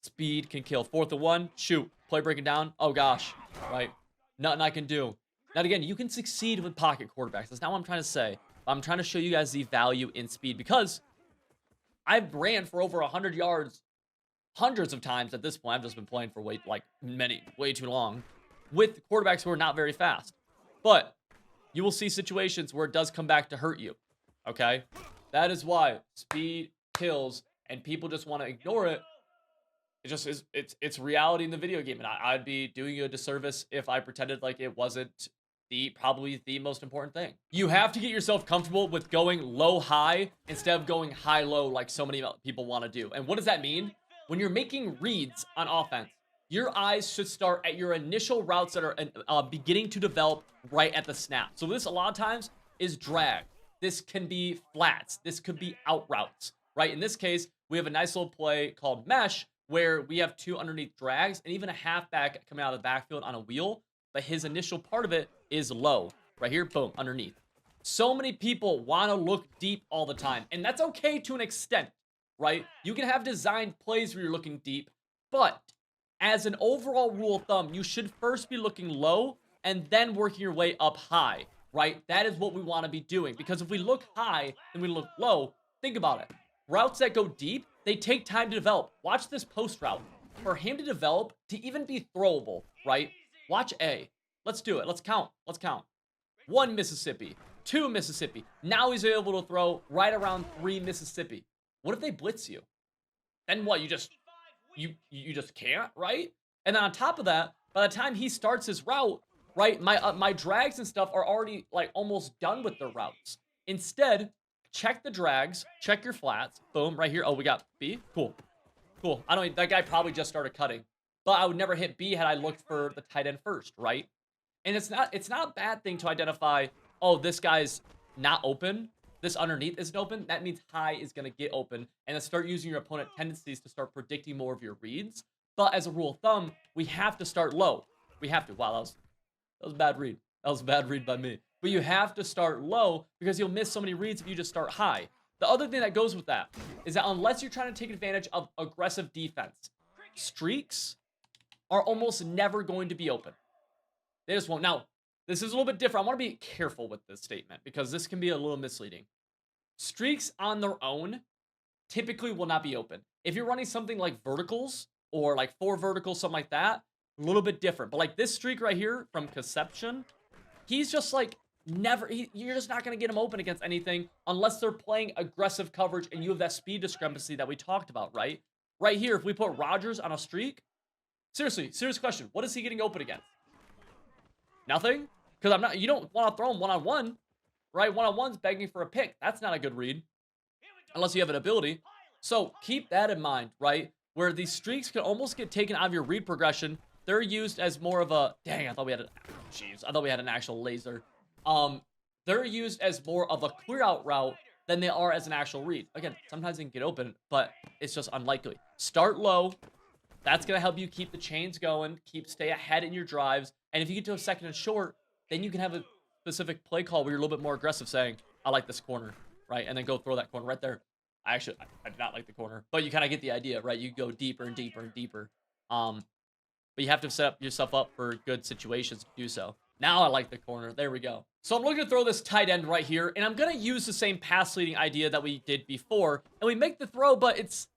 speed can kill. 4th and 1. Shoot. Play breaking down. Oh, gosh, right? Nothing I can do. Now, again, you can succeed with pocket quarterbacks. That's not what I'm trying to say. I'm trying to show you guys the value in speed because I've ran for over 100 yards hundreds of times at this point. I've just been playing for way too long with quarterbacks who are not very fast. But you will see situations where it does come back to hurt you, okay? That is why speed kills, and people just want to ignore it. It just is, it's reality in the video game, and I'd be doing you a disservice if I pretended like it wasn't probably the most important thing. You have to get yourself comfortable with going low-high instead of going high-low like so many people want to do. And what does that mean? When you're making reads on offense, your eyes should start at your initial routes that are beginning to develop right at the snap. So this, a lot of times, is drag. This can be flats. This could be out routes, right? In this case, we have a nice little play called mesh where we have two underneath drags and even a halfback coming out of the backfield on a wheel. But his initial part of it is low. Right here, boom, underneath. So many people want to look deep all the time. And that's okay to an extent, right? You can have designed plays where you're looking deep. But as an overall rule of thumb, you should first be looking low and then working your way up high, right? That is what we want to be doing. Because if we look high and we look low, think about it. Routes that go deep, they take time to develop. Watch this post route. For him to develop, to even be throwable, right? Watch A. Let's do it. Let's count. 1 Mississippi. 2 Mississippi. Now he's able to throw right around 3 Mississippi. What if they blitz you? then what? You just can't, right? And then on top of that, by the time he starts his route, right, my drags and stuff are already like almost done with their routes. Instead, check the drags, check your flats. Boom, right here. Oh, we got B. Cool. Cool. I don't. That guy probably just started cutting, but I would never hit B had I looked for the tight end first, right? And it's not a bad thing to identify. Oh, this guy's not open. This underneath isn't open. That means high is going to get open, and then start using your opponent tendencies to start predicting more of your reads. But as a rule of thumb, we have to start low. We have to. Wow, that was a bad read. That was a bad read by me. But you have to start low because you'll miss so many reads if you just start high. The other thing that goes with that is that unless you're trying to take advantage of aggressive defense, streaks are almost never going to be open. They just won't. Now, this is a little bit different. I want to be careful with this statement because this can be a little misleading. Streaks on their own typically will not be open. If you're running something like verticals or like 4 verticals, something like that, a little bit different. But like this streak right here from Conception, he's just like you're just not going to get him open against anything unless they're playing aggressive coverage and you have that speed discrepancy that we talked about, right? Right here, if we put Rodgers on a streak, seriously, serious question. What is he getting open against? Nothing? Because you don't want to throw him one-on-one, right? One-on-one's begging for a pick. That's not a good read unless you have an ability. So keep that in mind, right? Where these streaks can almost get taken out of your read progression. They're used as more of a, dang, I thought we had an actual laser. They're used as more of a clear out route than they are as an actual read. Again, sometimes they can get open, but it's just unlikely. Start low. That's going to help you keep the chains going, stay ahead in your drives. And if you get to a second and short, then you can have a specific play call where you're a little bit more aggressive saying, I like this corner, right? And then go throw that corner right there. I did not like the corner, but you kind of get the idea, right? You go deeper and deeper and deeper. But you have to set yourself up for good situations to do so. Now I like the corner. There we go. So I'm looking to throw this tight end right here, and I'm going to use the same pass leading idea that we did before. And we make the throw, but it's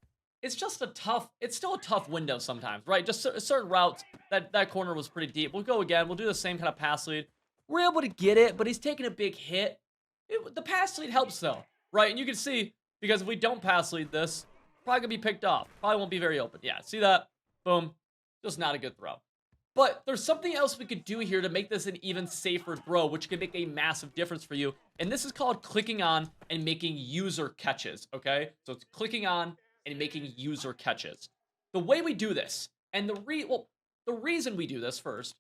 still a tough window sometimes, right? Just certain routes, that corner was pretty deep. We'll go again. We'll do the same kind of pass lead. We're able to get it, but he's taking a big hit. The pass lead helps though, right? And you can see, because if we don't pass lead this, probably going to be picked off. Probably won't be very open. Yeah, see that? Boom. Just not a good throw. But there's something else we could do here to make this an even safer throw, which can make a massive difference for you. And this is called clicking on and making user catches, okay? So it's clicking on and making user catches. The way we do this, and the reason we do this first,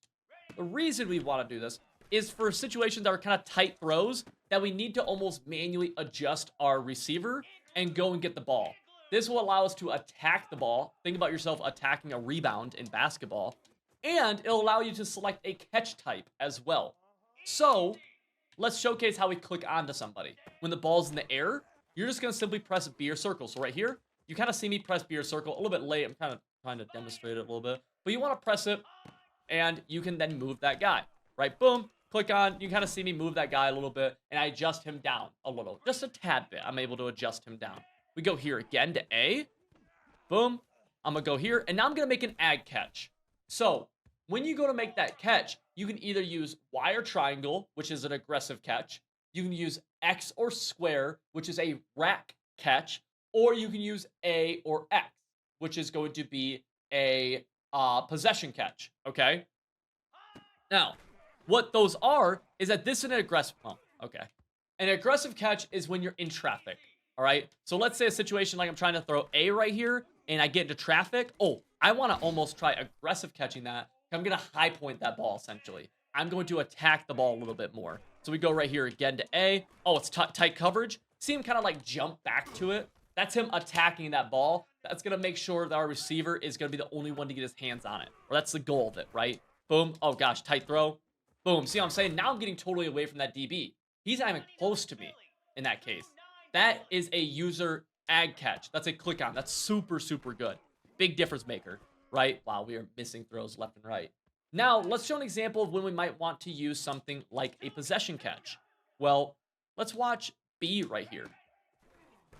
the reason we want to do this is for situations that are kind of tight throws that we need to almost manually adjust our receiver and go and get the ball. This will allow us to attack the ball. Think about yourself attacking a rebound in basketball. And it'll allow you to select a catch type as well. So let's showcase how we click onto somebody. When the ball's in the air, you're just going to simply press B or circle. So right here, you kind of see me press B or circle a little bit late. I'm kind of trying to demonstrate it a little bit. But you want to press it, and you can then move that guy. Right? Boom. Click on. You kind of see me move that guy a little bit, and I adjust him down a little. Just a tad bit. I'm able to adjust him down. We go here again to A. Boom. I'm going to go here, and now I'm going to make an ag catch. So when you go to make that catch, you can either use Y or triangle, which is an aggressive catch. You can use X or square, which is a rack catch. Or you can use A or X, which is going to be a possession catch, okay? Now, what those are is that this is an aggressive, An aggressive catch is when you're in traffic, all right? So let's say a situation like I'm trying to throw A right here, and I get into traffic. Oh, I want to almost try aggressive catching that. I'm going to high point that ball, essentially. I'm going to attack the ball a little bit more. So we go right here again to A. Oh, it's tight coverage. See him kind of like jump back to it. That's him attacking that ball. That's going to make sure that our receiver is going to be the only one to get his hands on it. Or that's the goal of it, right? Boom. Oh, gosh. Tight throw. Boom. See what I'm saying? Now I'm getting totally away from that DB. He's not even close to me in that case. That is a user ag catch. That's a click on. That's super, super good. Big difference maker, right? Wow, we are missing throws left and right. Now, let's show an example of when we might want to use something like a possession catch. Well, let's watch B right here.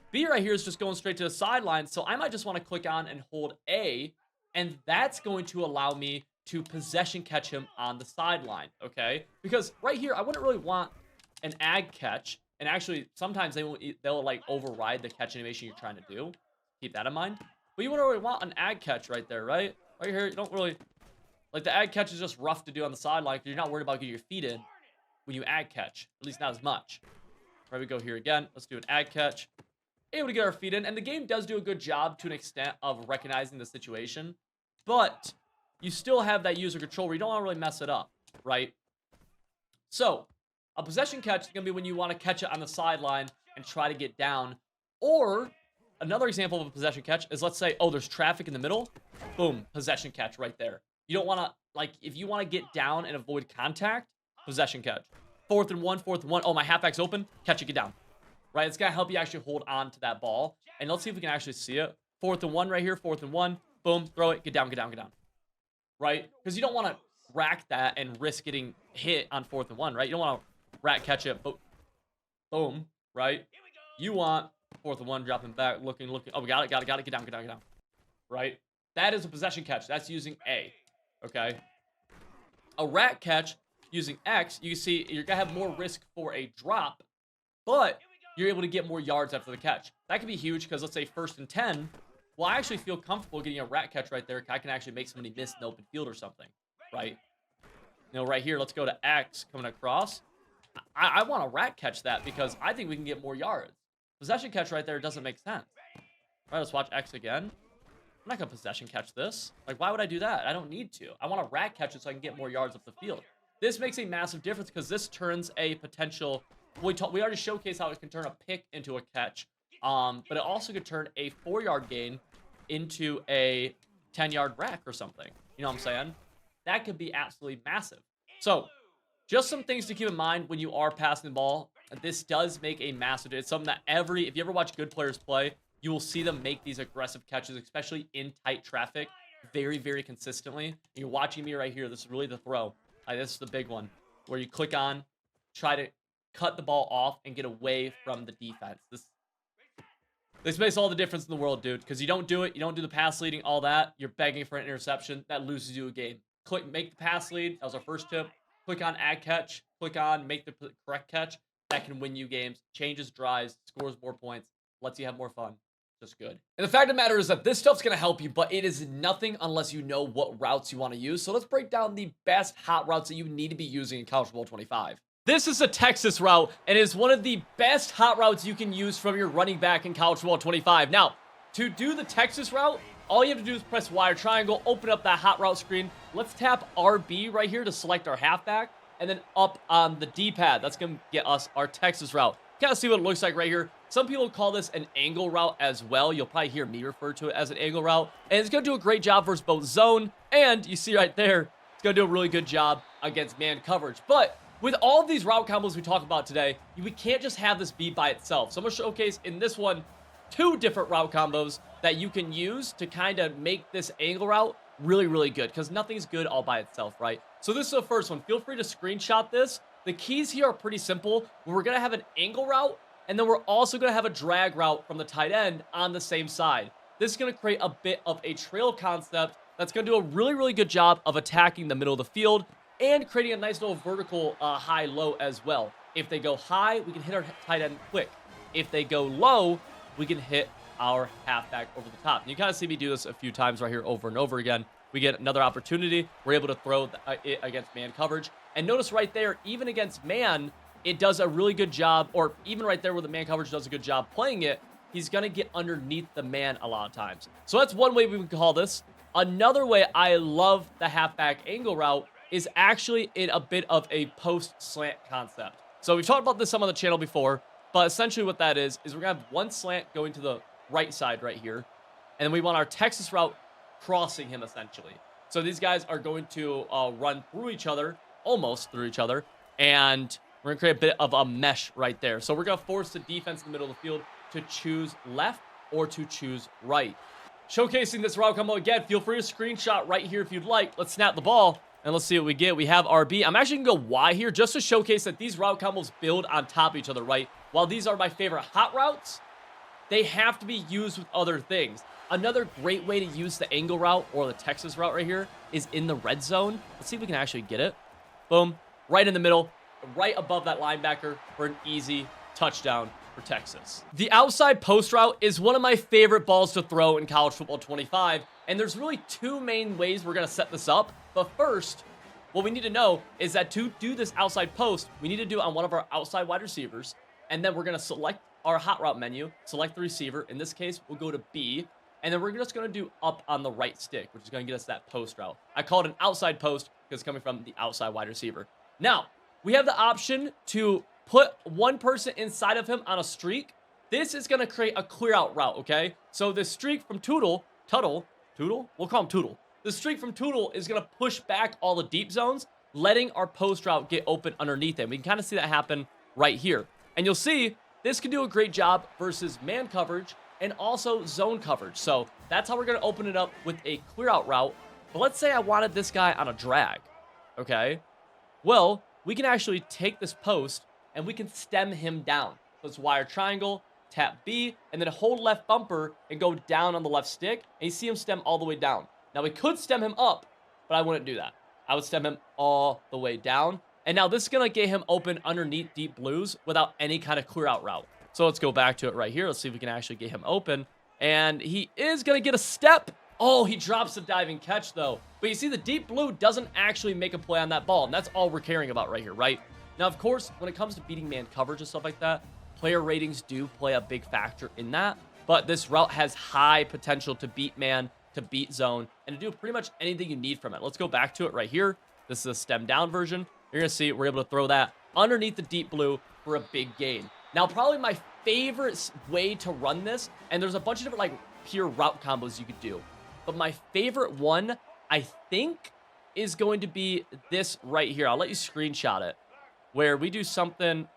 B right here is just going straight to the sideline, so I might just want to click on and hold A, and that's going to allow me to possession catch him on the sideline, okay? Because right here, I wouldn't really want an ag catch, and actually, sometimes they'll like override the catch animation you're trying to do. Keep that in mind. But you wouldn't really want an ad catch right there, right? Right here, you don't really... Like, the ad catch is just rough to do on the sideline. You're not worried about getting your feet in when you ad catch. At least not as much. Right, we go here again. Let's do an ad catch. Able to get our feet in. And the game does do a good job to an extent of recognizing the situation. But you still have that user control where you don't want to really mess it up, right? So, a possession catch is going to be when you want to catch it on the sideline and try to get down. Or, another example of a possession catch is, let's say, oh, there's traffic in the middle. Boom, possession catch right there. You don't want to, like, if you want to get down and avoid contact, possession catch. 4th and 1, 4th and 1. Oh, my halfback's open. Catch it, get down. Right? It's going to help you actually hold on to that ball. And let's see if we can actually see it. 4th and 1 right here. 4th and 1. Boom. Throw it. Get down, get down, get down. Right? Because you don't want to rack that and risk getting hit on 4th and 1, right? You don't want to rack catch it. Boom. Right? You want 4th and 1, dropping back, looking. Oh, we got it. Get down, get down. Right? That is a possession catch. That's using A. Okay? A rack catch using X, you can see you're going to have more risk for a drop, but you're able to get more yards after the catch. That could be huge because, let's say, 1st and 10, well, I actually feel comfortable getting a rack catch right there. I can actually make somebody miss in the open field or something, right? You know, right here, let's go to X coming across. I want to rack catch that because I think we can get more yards. Possession catch right there doesn't make sense. All right, let's watch X again. I'm not going to possession catch this. Like, why would I do that? I don't need to. I want to rack catch it so I can get more yards up the field. This makes a massive difference because this turns a potential... We already showcased how it can turn a pick into a catch. But it also could turn a 4-yard gain into a 10-yard rack or something. You know what I'm saying? That could be absolutely massive. So, just some things to keep in mind when you are passing the ball. This does make a massive... It's something that if you ever watch good players play, you will see them make these aggressive catches, especially in tight traffic, very, very consistently. You're watching me right here. This is really the throw. This is the big one, where you click on, try to cut the ball off, and get away from the defense. This makes all the difference in the world, dude, because you don't do it. You don't do the pass leading, all that. You're begging for an interception. That loses you a game. Make the pass lead. That was our first tip. Click on ad catch. Click on make the correct catch. That can win you games. Changes drives. Scores more points. Lets you have more fun. Just good. And the fact of the matter is that this stuff's going to help you, but it is nothing unless you know what routes you want to use. So let's break down the best hot routes that you need to be using in College Football 25. This is a Texas route, and is one of the best hot routes you can use from your running back in College Football 25. Now, to do the Texas route, all you have to do is press Y or triangle, open up that hot route screen. Let's tap RB right here to select our halfback, and then up on the D-pad. That's going to get us our Texas route. Kind of see what it looks like right here. Some people call this an angle route as well. You'll probably hear me refer to it as an angle route. And it's going to do a great job versus both zone, and you see right there, it's going to do a really good job against man coverage. But with all of these route combos we talk about today, we can't just have this be by itself. So I'm going to showcase in this one 2 different route combos that you can use to kind of make this angle route really, really good, because nothing's good all by itself, right? So this is the first one. Feel free to screenshot this. The keys here are pretty simple. We're going to have an angle route, and then we're also going to have a drag route from the tight end on the same side. This is going to create a bit of a trail concept that's going to do a really, really good job of attacking the middle of the field and creating a nice little vertical high-low as well. If they go high, we can hit our tight end quick. If they go low, we can hit our halfback over the top. And you kind of see me do this a few times right here over and over again. We get another opportunity. We're able to throw it against man coverage. And notice right there, even against man, it does a really good job, or even right there where the man coverage does a good job playing it, he's going to get underneath the man a lot of times. So that's one way we would call this. Another way I love the halfback angle route is actually in a bit of a post slant concept. So we've talked about this some on the channel before, but essentially what that is we're going to have one slant going to the right side right here, and then we want our Texas route crossing him essentially. So these guys are going to run through each other, almost through each other, and we're going to create a bit of a mesh right there. So we're going to force the defense in the middle of the field to choose left or to choose right. Showcasing this route combo again, feel free to screenshot right here if you'd like. Let's snap the ball, and let's see what we get. We have RB. I'm actually going to go Y here just to showcase that these route combos build on top of each other, right? While these are my favorite hot routes, they have to be used with other things. Another great way to use the angle route or the Texas route right here is in the red zone. Let's see if we can actually get it. Boom. Right in the middle, right above that linebacker for an easy touchdown. for Texas. The outside post route is one of my favorite balls to throw in college football 25, and there's really two main ways we're going to set this up. But first, what we need to know is that to do this outside post, we need to do it on one of our outside wide receivers, and then we're going to select our hot route menu, select the receiver. In this case, we'll go to B, and then we're just going to do up on the right stick, which is going to get us that post route. I call it an outside post because it's coming from the outside wide receiver. Now, we have the option to put one person inside of him on a streak. This is going to create a clear out route, okay? So this streak from Tuttle? We'll call him Tootle. The streak from Tootle is going to push back all the deep zones, letting our post route get open underneath him. We can kind of see that happen right here. And you'll see this can do a great job versus man coverage and also zone coverage. So that's how we're going to open it up with a clear out route. But let's say I wanted this guy on a drag, okay? Well, we can actually take this post and we can stem him down. So it's wire triangle, tap B, and then hold left bumper and go down on the left stick. And you see him stem all the way down. Now we could stem him up, but I wouldn't do that. I would stem him all the way down. And now this is going to get him open underneath deep blues without any kind of clear out route. So let's go back to it right here. Let's see if we can actually get him open. And he is going to get a step. Oh, he drops a diving catch though. But you see the deep blue doesn't actually make a play on that ball. And that's all we're caring about right here, right? Now, of course, when it comes to beating man coverage and stuff like that, player ratings do play a big factor in that. But this route has high potential to beat man, to beat zone, and to do pretty much anything you need from it. Let's go back to it right here. This is a stem down version. You're going to see we're able to throw that underneath the deep blue for a big gain. Now, probably my favorite way to run this, and there's a bunch of different like pure route combos you could do, but my favorite one, I think, is going to be this right here. I'll let you screenshot it, where we do something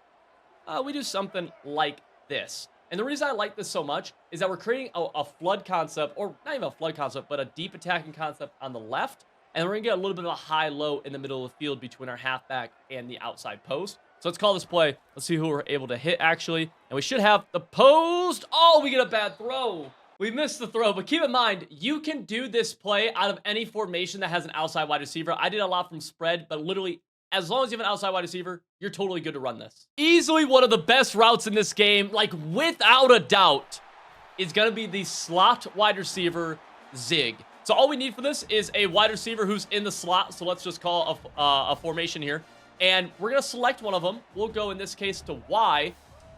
like this. And the reason I like this so much is that we're creating a flood concept, or not even a flood concept, but a deep attacking concept on the left. And we're going to get a little bit of a high-low in the middle of the field between our halfback and the outside post. So let's call this play. Let's see who we're able to hit, actually. And we should have the post. Oh, we get a bad throw. We missed the throw. But keep in mind, you can do this play out of any formation that has an outside wide receiver. I did a lot from spread, but literally, as long as you have an outside wide receiver, you're totally good to run this. Easily one of the best routes in this game, like without a doubt, is going to be the slot wide receiver zig. So all we need for this is a wide receiver who's in the slot. So let's just call a formation here. And we're going to select one of them. We'll go, in this case, to Y.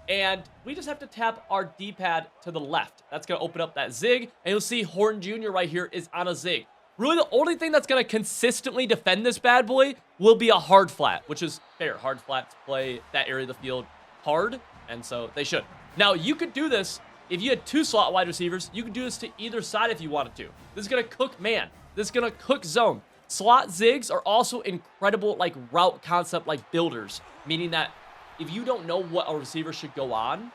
And we just have to tap our D-pad to the left. That's going to open up that zig. And you'll see Horton Jr. right here is on a zig. Really, the only thing that's going to consistently defend this bad boy will be a hard flat, which is fair. Hard flats play that area of the field hard, and so they should. Now, you could do this if you had two slot wide receivers. You could do this to either side if you wanted to. This is going to cook man. This is going to cook zone. Slot zigs are also incredible, like, route concept, like, builders, meaning that if you don't know what a receiver should go on,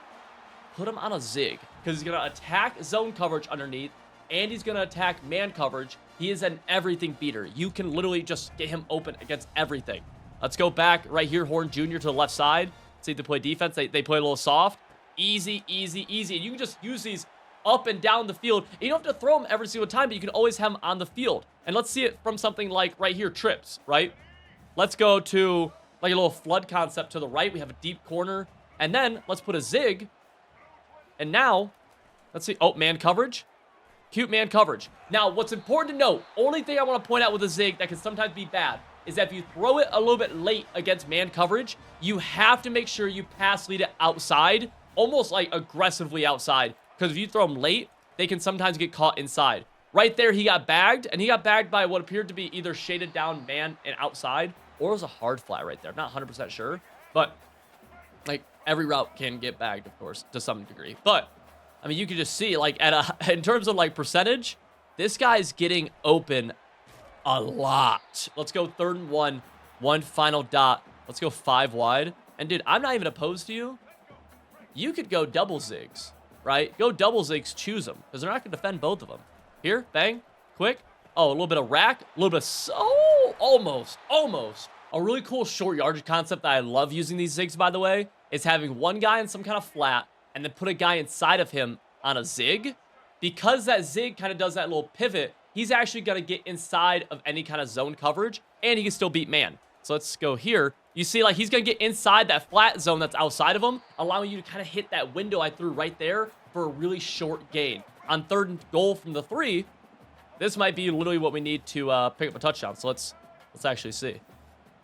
put him on a zig, because he's going to attack zone coverage underneath, and he's going to attack man coverage. He is an everything beater. You can literally just get him open against everything. Let's go back right here, Horton Jr. to the left side. See if they play defense. They play a little soft. Easy, easy, easy. And you can just use these up and down the field. And you don't have to throw them every single time, but you can always have them on the field. And let's see it from something like right here, trips, right? Let's go to like a little flood concept to the right. We have a deep corner. And then let's put a zig. And now, let's see. Oh, man coverage. Cute man coverage. Now, what's important to note, only thing I want to point out with a zig that can sometimes be bad, is that if you throw it a little bit late against man coverage, you have to make sure you pass lead it outside, almost like aggressively outside. Because if you throw them late, they can sometimes get caught inside. Right there, he got bagged, and he got bagged by what appeared to be either shaded down man and outside, or it was a hard flat right there. I'm not 100% sure, but like every route can get bagged, of course, to some degree. But I mean, you can just see, like, in terms of, like, percentage, this guy's getting open a lot. Let's go 3rd and 1, one final dot. Let's go 5 wide. And, dude, I'm not even opposed to you. You could go double zigs, right? Go double zigs, choose them, because they're not going to defend both of them. Here, bang, quick. Oh, a little bit of rack, a little bit of, oh, almost. A really cool short yardage concept that I love using these zigs, by the way, is having one guy in some kind of flat, and then put a guy inside of him on a zig. Because that zig kind of does that little pivot, he's actually going to get inside of any kind of zone coverage, and he can still beat man. So let's go here. You see, like, he's going to get inside that flat zone that's outside of him, allowing you to kind of hit that window I threw right there for a really short gain. On 3rd and goal from the 3, this might be literally what we need to pick up a touchdown. So let's actually see.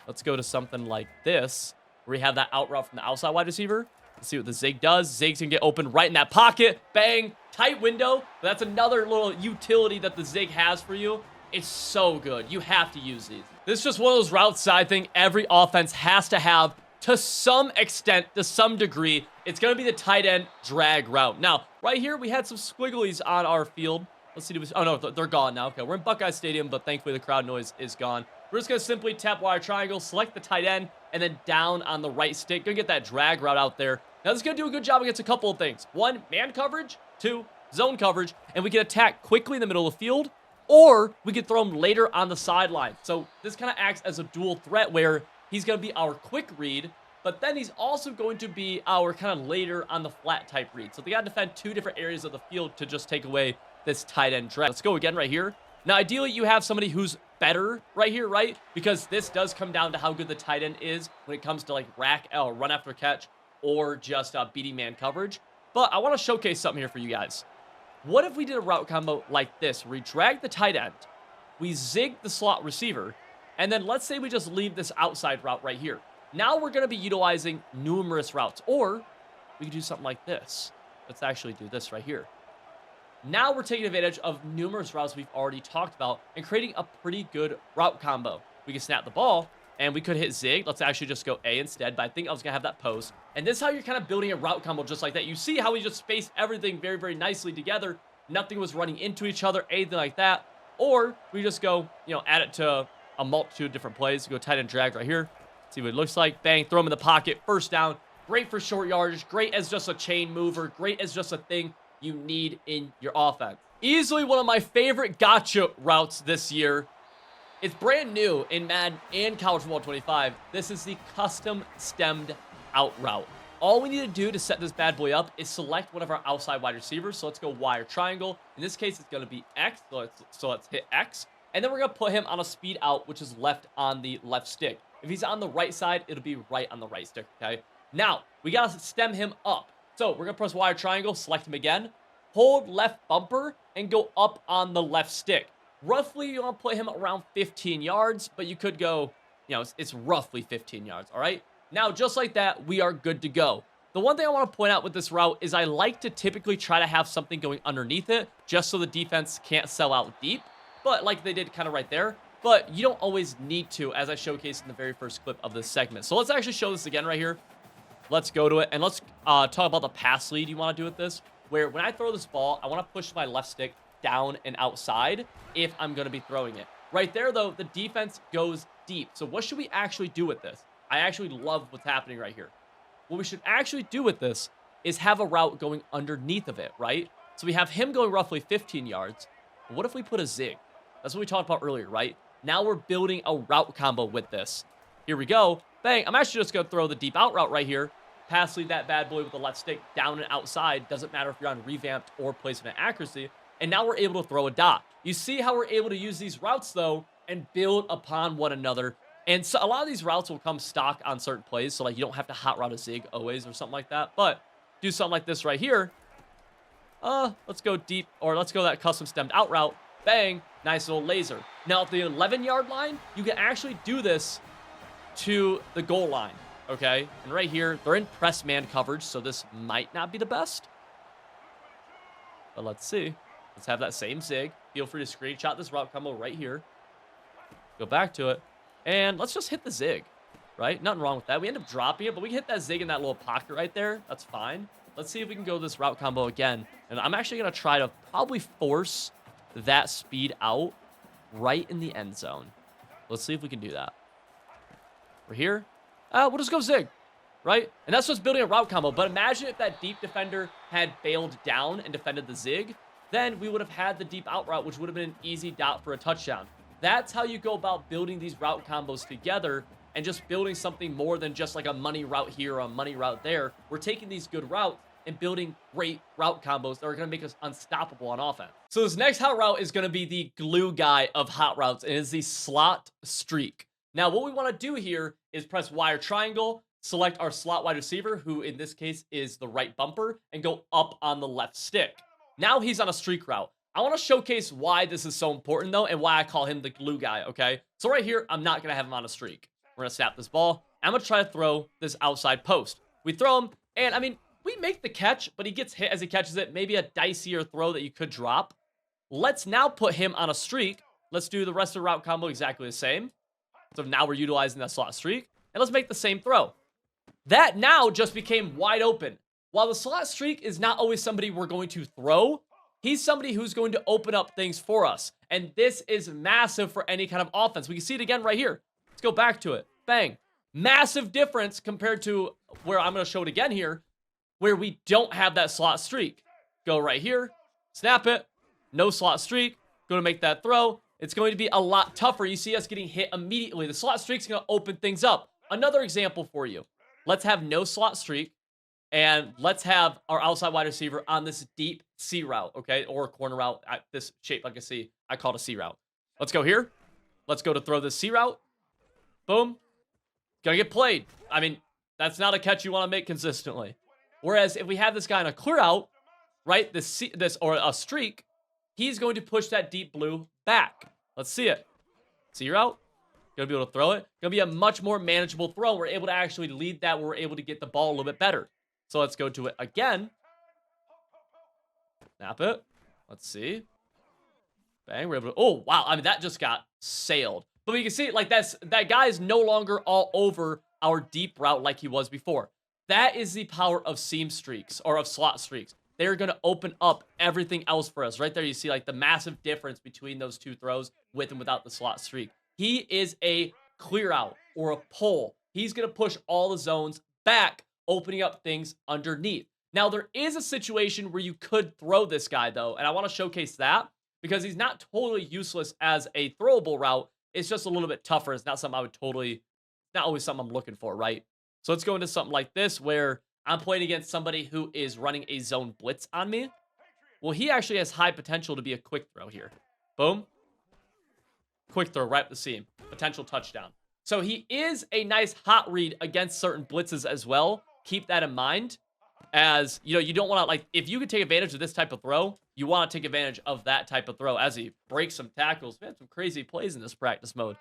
Let's go to something like this, where we have that out route from the outside wide receiver. Let's see what the zig does. Zig's going to get open right in that pocket. Bang. Tight window. That's another little utility that the zig has for you. It's so good. You have to use these. This is just one of those routes that I think every offense has to have to some extent, to some degree. It's going to be the tight end drag route. Now, right here, we had some squigglies on our field. Let's see. Oh, no, they're gone now. Okay, we're in Buckeye Stadium, but thankfully the crowd noise is gone. We're just going to simply tap wire triangle, select the tight end, and then down on the right stick. Going to get that drag route out there. Now, this is going to do a good job against a couple of things. 1, man coverage. 2, zone coverage. And we can attack quickly in the middle of the field, or we could throw him later on the sideline. So this kind of acts as a dual threat where he's going to be our quick read, but then he's also going to be our kind of later on the flat type read. So they got to defend 2 different areas of the field to just take away this tight end drag. Let's go again right here. Now, ideally, you have somebody who's better right here, right? Because this does come down to how good the tight end is when it comes to like run after catch or just beating man coverage. But I want to showcase something here for you guys. What if we did a route combo like this, where we drag the tight end, we zig the slot receiver, and then let's say we just leave this outside route right here. Now we're going to be utilizing numerous routes, or we could do something like this. Let's actually do this right here. Now we're taking advantage of numerous routes we've already talked about and creating a pretty good route combo. We can snap the ball, and we could hit zig. Let's actually just go A instead, but I think I was going to have that post. And this is how you're kind of building a route combo just like that. You see how we just spaced everything very, very nicely together. Nothing was running into each other, anything like that. Or we just go, add it to a multitude of different plays. Go tight end drag right here. See what it looks like. Bang, throw him in the pocket. First down. Great for short yardage. Great as just a chain mover. Great as just a thing you need in your offense. Easily one of my favorite gotcha routes this year. It's brand new in Madden and College Football 25. This is the custom stemmed out route. All we need to do to set this bad boy up is select one of our outside wide receivers. So let's go wire triangle. In this case, it's going to be X. So let's hit X. And then we're going to put him on a speed out, which is left on the left stick. If he's on the right side, it'll be right on the right stick, okay? Now, we got to stem him up. So we're going to press wire triangle, select him again, hold left bumper, and go up on the left stick. Roughly, you want to put him around 15 yards, but you could go, it's roughly 15 yards, all right? Now, just like that, we are good to go. The one thing I want to point out with this route is I like to typically try to have something going underneath it, just so the defense can't sell out deep, but like they did kind of right there. But you don't always need to, as I showcased in the very first clip of this segment. So let's actually show this again right here. Let's go to it, and let's talk about the pass lead you want to do with this, where when I throw this ball, I want to push my left stick down and outside if I'm going to be throwing it. Right there, though, the defense goes deep. So what should we actually do with this? I actually love what's happening right here. What we should actually do with this is have a route going underneath of it, right? So we have him going roughly 15 yards. But what if we put a zig? That's what we talked about earlier, right? Now we're building a route combo with this. Here we go. Bang. I'm actually just going to throw the deep out route right here. Pass lead that bad boy with the left stick down and outside. Doesn't matter if you're on revamped or placement accuracy. And now we're able to throw a dot. You see how we're able to use these routes, though, and build upon one another. And so a lot of these routes will come stock on certain plays. So, like, you don't have to hot route a zig always or something like that. But do something like this right here. Let's go deep, or let's go that custom stemmed out route. Bang. Nice little laser. Now, at the 11-yard line, you can actually do this to the goal line. Okay, and right here, they're in press man coverage, so this might not be the best. But let's see. Let's have that same zig. Feel free to screenshot this route combo right here. Go back to it. And let's just hit the zig, right? Nothing wrong with that. We end up dropping it, but we can hit that zig in that little pocket right there. That's fine. Let's see if we can go this route combo again. And I'm actually going to try to probably force that speed out right in the end zone. Let's see if we can do that. We're here. We'll just go zig, right? And that's just building a route combo. But imagine if that deep defender had bailed down and defended the zig, then we would have had the deep out route, which would have been an easy dot for a touchdown. That's how you go about building these route combos together and just building something more than just like a money route here or a money route there. We're taking these good routes and building great route combos that are going to make us unstoppable on offense. So this next hot route is going to be the glue guy of hot routes, and it's the slot streak. Now, what we want to do here is press Y or triangle, select our slot wide receiver, who in this case is the right bumper, and go up on the left stick. Now he's on a streak route. I want to showcase why this is so important, though, and why I call him the glue guy, okay? So right here, I'm not going to have him on a streak. We're going to snap this ball. I'm going to try to throw this outside post. We throw him, and I mean, we make the catch, but he gets hit as he catches it. Maybe a dicier throw that you could drop. Let's now put him on a streak. Let's do the rest of the route combo exactly the same. So now we're utilizing that slot streak. And let's make the same throw. That now just became wide open. While the slot streak is not always somebody we're going to throw, he's somebody who's going to open up things for us. And this is massive for any kind of offense. We can see it again right here. Let's go back to it. Bang. Massive difference compared to where I'm going to show it again here, where we don't have that slot streak. Go right here. Snap it. No slot streak. Going to make that throw. It's going to be a lot tougher. You see us getting hit immediately. The slot streak's going to open things up. Another example for you. Let's have no slot streak. And let's have our outside wide receiver on this deep C route, okay? Or corner route. This shape like a C. I call it a C route. Let's go here. Let's go to throw this C route. Boom. Gonna get played. I mean, that's not a catch you want to make consistently. Whereas if we have this guy on a clear out, right? Or a streak, he's going to push that deep blue back. Let's see it. See route. Gonna be able to throw it. Gonna be a much more manageable throw. We're able to actually lead that. We're able to get the ball a little bit better. So let's go to it again. Snap it. Let's see. Bang. We're able to. Oh, wow. I mean, that just got sailed. But we can see, like, that guy is no longer all over our deep route like he was before. That is the power of seam streaks, or of slot streaks. They're going to open up everything else for us. Right there, you see, like, the massive difference between those two throws with and without the slot streak. He is a clear out, or a pull. He's going to push all the zones back, opening up things underneath. Now, there is a situation where you could throw this guy, though, and I want to showcase that because he's not totally useless as a throwable route. It's just a little bit tougher. It's not something I would totally, not always something I'm looking for, right? So let's go into something like this where I'm playing against somebody who is running a zone blitz on me. Well, he actually has high potential to be a quick throw here. Boom. Quick throw right up the seam. Potential touchdown. So he is a nice hot read against certain blitzes as well. Keep that in mind. As, you know, you don't want to, like, if you could take advantage of this type of throw, you want to take advantage of that type of throw as he breaks some tackles. Man, some crazy plays in this practice mode.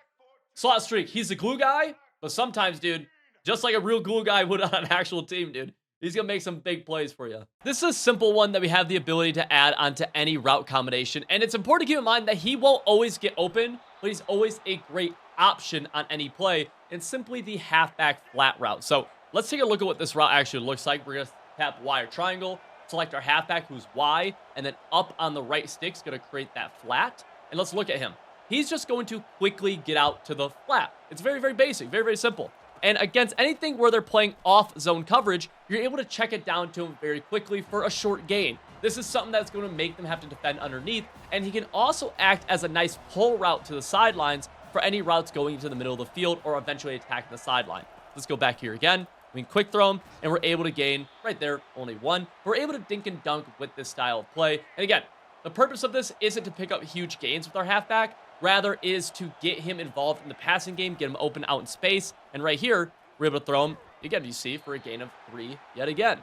Slot streak, he's the glue guy, but sometimes, dude, just like a real glue guy would on an actual team, dude, he's going to make some big plays for you. This is a simple one that we have the ability to add onto any route combination, and it's important to keep in mind that he won't always get open, but he's always a great option on any play, and simply the halfback flat route. So let's take a look at what this route actually looks like. We're going to tap Y or triangle, select our halfback who's Y, and then up on the right stick's going to create that flat. And let's look at him. He's just going to quickly get out to the flat. It's very, very basic, very, very simple. And against anything where they're playing off zone coverage, you're able to check it down to him very quickly for a short gain. This is something that's going to make them have to defend underneath, and he can also act as a nice pull route to the sidelines for any routes going into the middle of the field or eventually attacking the sideline. Let's go back here again. We can quick throw him, and we're able to gain, right there, only one. We're able to dink and dunk with this style of play. And again, the purpose of this isn't to pick up huge gains with our halfback, rather is to get him involved in the passing game, get him open out in space. And right here, we're able to throw him, again, you see, for a gain of 3 yet again.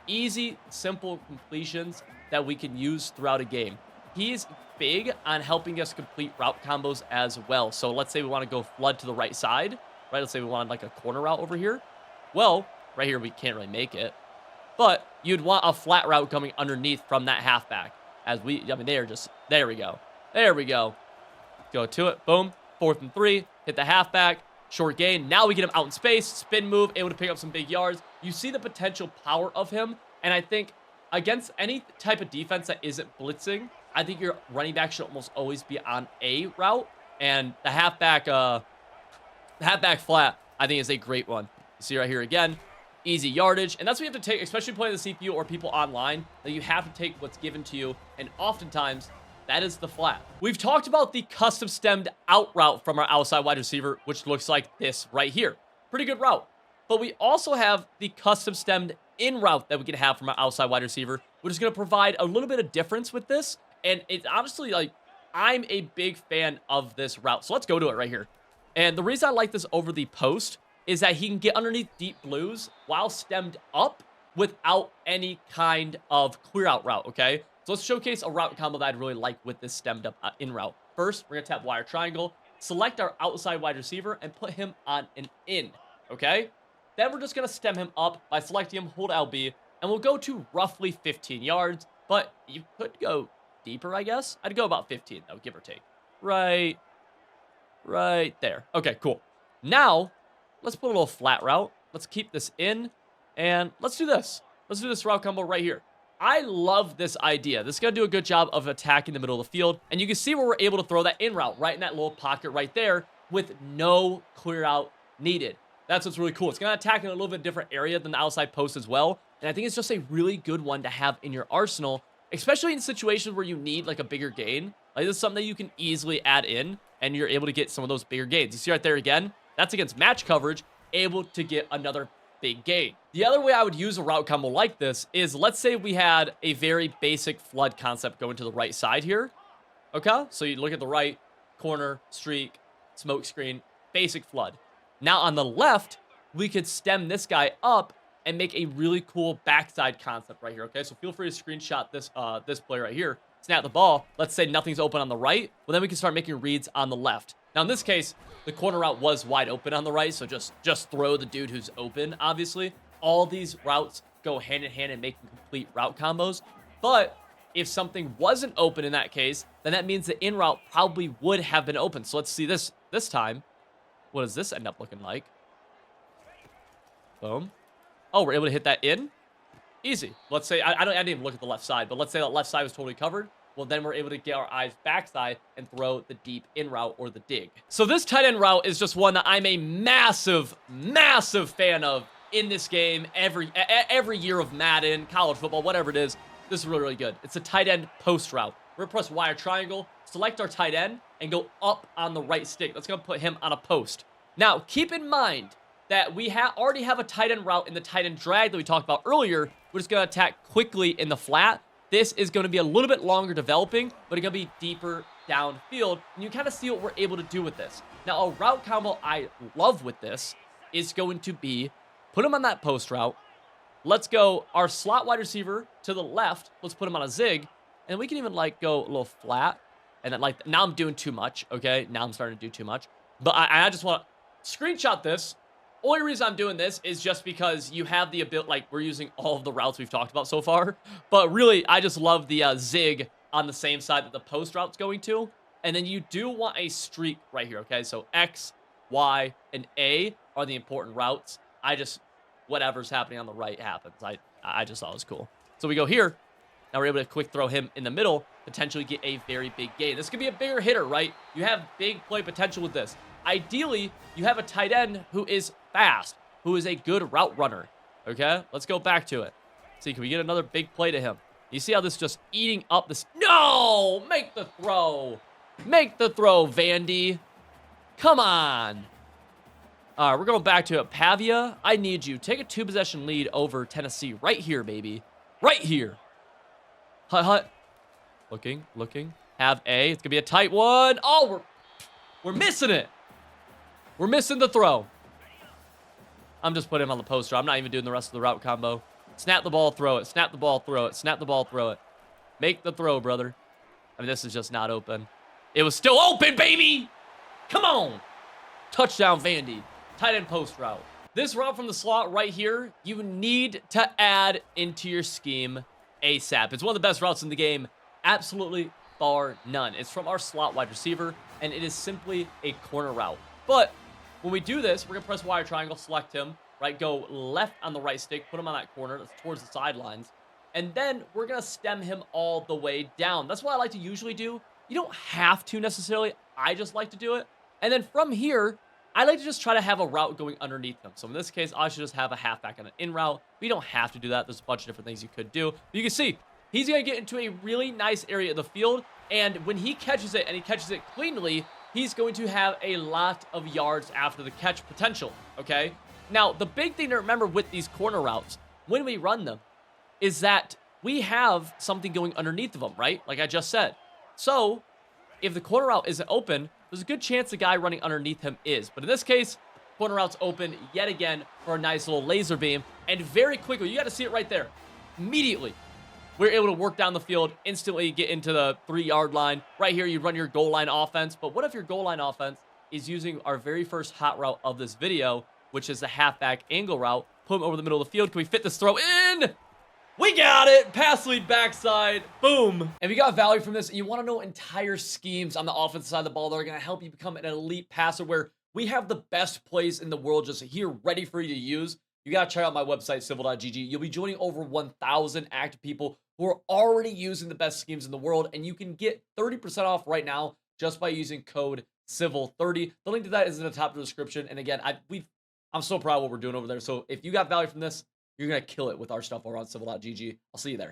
Easy, simple completions that we can use throughout a game. He's big on helping us complete route combos as well. So let's say we want to go flood to the right side, right? Let's say we want like a corner route over here. Well, right here, we can't really make it. But you'd want a flat route coming underneath from that halfback. I mean, they are just, there we go. There we go. Go to it. Boom. 4th and 3. Hit the halfback. Short gain. Now we get him out in space. Spin move. Able to pick up some big yards. You see the potential power of him. And I think against any type of defense that isn't blitzing, I think your running back should almost always be on a route. And the halfback flat, I think, is a great one. You see right here again, easy yardage. And that's what you have to take, especially playing the CPU or people online, that you have to take what's given to you. And oftentimes, that is the flat. We've talked about the custom stemmed out route from our outside wide receiver, which looks like this right here. Pretty good route. But we also have the custom stemmed in route that we can have from our outside wide receiver, which is going to provide a little bit of difference with this. And it's honestly, like, I'm a big fan of this route. So let's go to it right here. And the reason I like this over the post is that he can get underneath deep blues while stemmed up without any kind of clear out route, okay? So let's showcase a route combo that I'd really like with this stemmed up in route. First, we're gonna tap wire triangle, select our outside wide receiver, and put him on an in, okay? Then we're just gonna stem him up by selecting him, hold LB, and we'll go to roughly 15 yards, but you could go deeper, I guess. I'd go about 15, though, give or take. Right there. Okay, cool. Now, let's put a little flat route. Let's keep this in, and let's do this. Let's do this route combo right here. I love this idea. This is going to do a good job of attacking the middle of the field, and you can see where we're able to throw that in route right in that little pocket right there with no clear out needed. That's what's really cool. It's going to attack in a little bit different area than the outside post as well, and I think it's just a really good one to have in your arsenal, especially in situations where you need like a bigger gain. Like this is something that you can easily add in, and you're able to get some of those bigger gains. You see right there again, that's against match coverage, able to get another big gain. The other way I would use a route combo like this is, let's say we had a very basic flood concept going to the right side here. Okay, so you look at the right, corner, streak, smoke screen, basic flood. Now on the left, we could stem this guy up and make a really cool backside concept right here, okay? So feel free to screenshot this this play right here. Snap the ball. Let's say nothing's open on the right. Well, then we can start making reads on the left. Now, in this case, the corner route was wide open on the right, so just throw the dude who's open, obviously. All these routes go hand in hand in making complete route combos. But if something wasn't open in that case, then that means the in route probably would have been open. So let's see this time. What does this end up looking like? Boom. Oh, we're able to hit that in? Easy. Let's say, I didn't even look at the left side, but let's say that left side was totally covered. Well, then we're able to get our eyes backside and throw the deep in route or the dig. So this tight end route is just one that I'm a massive, massive fan of in this game. Every year of Madden, college football, whatever it is, this is really, really good. It's a tight end post route. We're gonna press wire triangle, select our tight end, and go up on the right stick. That's gonna put him on a post. Now, keep in mind that we already have a tight end route in the tight end drag that we talked about earlier. We're just going to attack quickly in the flat. This is going to be a little bit longer developing, but it's going to be deeper downfield. And you kind of see what we're able to do with this. Now, a route combo I love with this is going to be, put him on that post route. Let's go our slot wide receiver to the left. Let's put him on a zig. And we can even like go a little flat. And then like, now I'm doing too much, okay? Now I'm starting to do too much. But I just want to screenshot this. Only reason I'm doing this is just because you have the ability, like we're using all of the routes we've talked about so far, but really I just love the zig on the same side that the post route's going to, and then you do want a streak right here, okay? So X, Y, and A are the important routes. Whatever's happening on the right happens. I just thought it was cool. So we go here, now we're able to quick throw him in the middle, potentially get a very big gain. This could be a bigger hitter, right? You have big play potential with this. Ideally, you have a tight end who is fast, who is a good route runner, okay? Let's go back to it. See, can we get another big play to him? You see how this just eating up this? No! Make the throw! Make the throw, Vandy. Come on. All right, we're going back to it. Pavia, I need you. Take a 2-possession lead over Tennessee right here, baby. Right here. Hut. Looking. Have A. It's going to be a tight one. Oh, we're missing it. We're missing the throw. I'm just putting him on the poster. I'm not even doing the rest of the route combo. Snap the ball, throw it. Snap the ball, throw it. Snap the ball, throw it. Make the throw, brother. I mean, this is just not open. It was still open, baby! Come on! Touchdown, Vandy. Tight end post route. This route from the slot right here, you need to add into your scheme ASAP. It's one of the best routes in the game. Absolutely bar none. It's from our slot wide receiver, and it is simply a corner route. But when we do this, we're going to press wire triangle, select him, right? Go left on the right stick, put him on that corner. That's towards the sidelines. And then we're going to stem him all the way down. That's what I like to usually do. You don't have to necessarily. I just like to do it. And then from here, I like to just try to have a route going underneath him. So in this case, I should just have a halfback on an in route. But you don't have to do that. There's a bunch of different things you could do. But you can see, he's going to get into a really nice area of the field. And when he catches it, and he catches it cleanly, he's going to have a lot of yards after the catch potential, okay? Now, the big thing to remember with these corner routes, when we run them, is that we have something going underneath of them, right? Like I just said. So, if the corner route isn't open, there's a good chance the guy running underneath him is. But in this case, corner routes open yet again for a nice little laser beam. And very quickly, you got to see it right there. Immediately, we're able to work down the field, instantly get into the 3-yard line. Right here, you run your goal line offense. But what if your goal line offense is using our very first hot route of this video, which is the halfback angle route? Put him over the middle of the field. Can we fit this throw in? We got it! Pass lead backside. Boom. And we got value from this. And you want to know entire schemes on the offensive side of the ball that are going to help you become an elite passer, where we have the best plays in the world just here ready for you to use. You got to check out my website, civil.gg. You'll be joining over 1,000 active people who are already using the best schemes in the world. And you can get 30% off right now just by using code CIVIL30. The link to that is in the top of the description. And again, I'm so proud of what we're doing over there. So if you got value from this, you're going to kill it with our stuff over on civil.gg. I'll see you there.